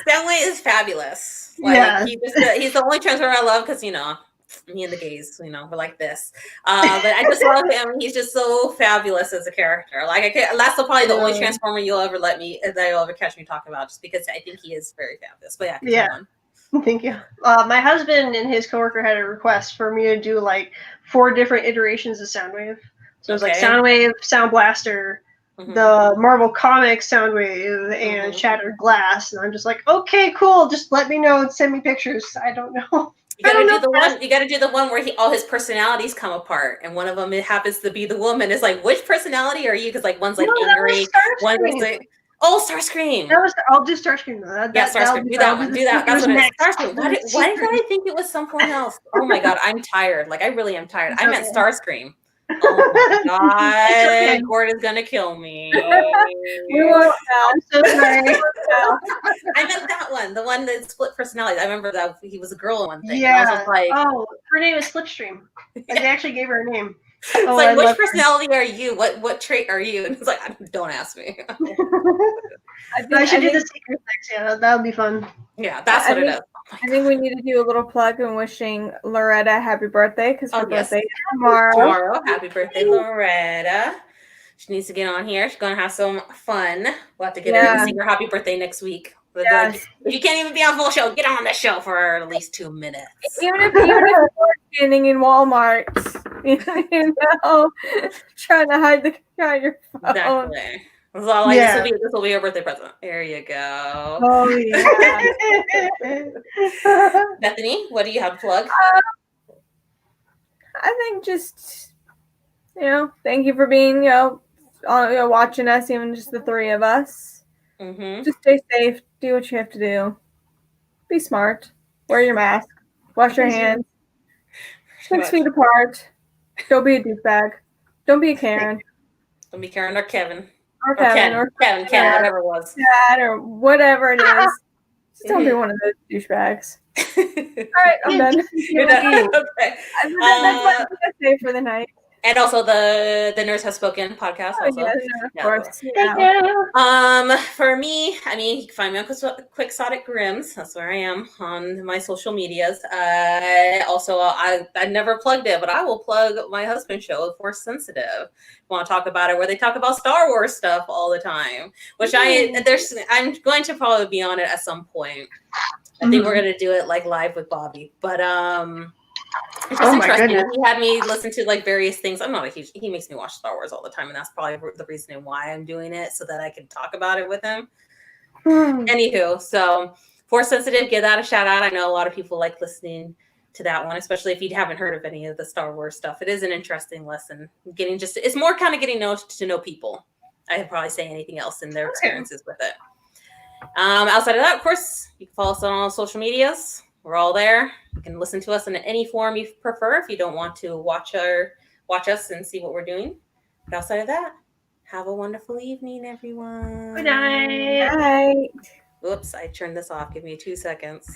Stanley is fabulous. Like Yeah. he's the only Transformer I love because, you know, me and the gays, you know, we're like this. But I just love him. He's just so fabulous as a character. Like that's probably the only Transformer you'll ever catch me talk about, just because I think he is very fabulous. But yeah, continue on. Thank you. My husband and his coworker had a request for me to do like 4 different iterations of Soundwave. So it was like Soundwave, Sound Blaster, the Marvel Comics Soundwave, and Shattered Glass. And I'm just like, okay, cool. Just let me know and send me pictures. I don't know. You gotta do the one where all his personalities come apart, and one of them, it happens to be the woman. It's like, which personality are you? Because like one's like angry, one's like, Starscream. I'll do Starscream though. Starscream. Do that one. Do that. That's what it is. Starscream. Why did I think it was someone else? Oh my god, I'm tired. Like I really am tired. I meant Starscream. Oh my god, Gordon's gonna kill me. We won't know. I'm so sorry. I meant that one, the one that split personalities. I remember that he was a girl in one thing. Yeah. And I was just like, her name is Slipstream. Like, they actually gave her a name. It's like, which personality are you? What trait are you? And it's like, don't ask me. I should do the secret sex. Yeah, that would be fun. Yeah, that's what it is. I think we need to do a little plug and wishing Loretta happy birthday, because her birthday is tomorrow. Happy birthday, Loretta. She needs to get on here. She's going to have some fun. We'll have to get her to sing her happy birthday next week. Yes. Like, you can't even be on full show. Get on the show for at least 2 minutes. Even if you're standing in Walmart, you know, trying to hide your phone. Exactly. So like, this will be your birthday present. There you go. Oh yeah. Bethany, what do you have to plug? I think just, you know, thank you for being, watching us, even just the 3 of us. Just stay safe. Do what you have to do. Be smart. Wear your mask. Wash your hands. 6 feet apart. Don't be a douchebag. Don't be a Karen. Don't be Karen or Kevin. Or Kevin, whatever it was. Dad, or whatever it is. Just don't be one of those douchebags. All right, I'm done. Okay. That's what I'm going to say for the night. And also the Nurse Has Spoken podcast. Also. Of course. For me, I mean, you can find me on Quixotic Grims. That's where I am on my social medias. Also, I never plugged it, but I will plug my husband's show, Force Sensitive. Want to talk about it, where they talk about Star Wars stuff all the time, which I'm going to probably be on it at some point. I think we're going to do it like live with Bobby, but it's just interesting. He had me listen to like various things. I'm not a huge, he makes me watch Star Wars all the time, and that's probably the reason why I'm doing it, so that I can talk about it with him. Anywho, so Force Sensitive, give that a shout out. I know a lot of people like listening to that one, especially if you haven't heard of any of the Star Wars stuff. It is an interesting lesson. It's more kind of getting to know people. I could probably say anything else in their experiences with it. Outside of that, of course, you can follow us on all social medias. We're all there. You can listen to us in any form you prefer if you don't want to watch us and see what we're doing. But outside of that, have a wonderful evening, everyone. Good night. Bye. Whoops, I turned this off. Give me 2 seconds.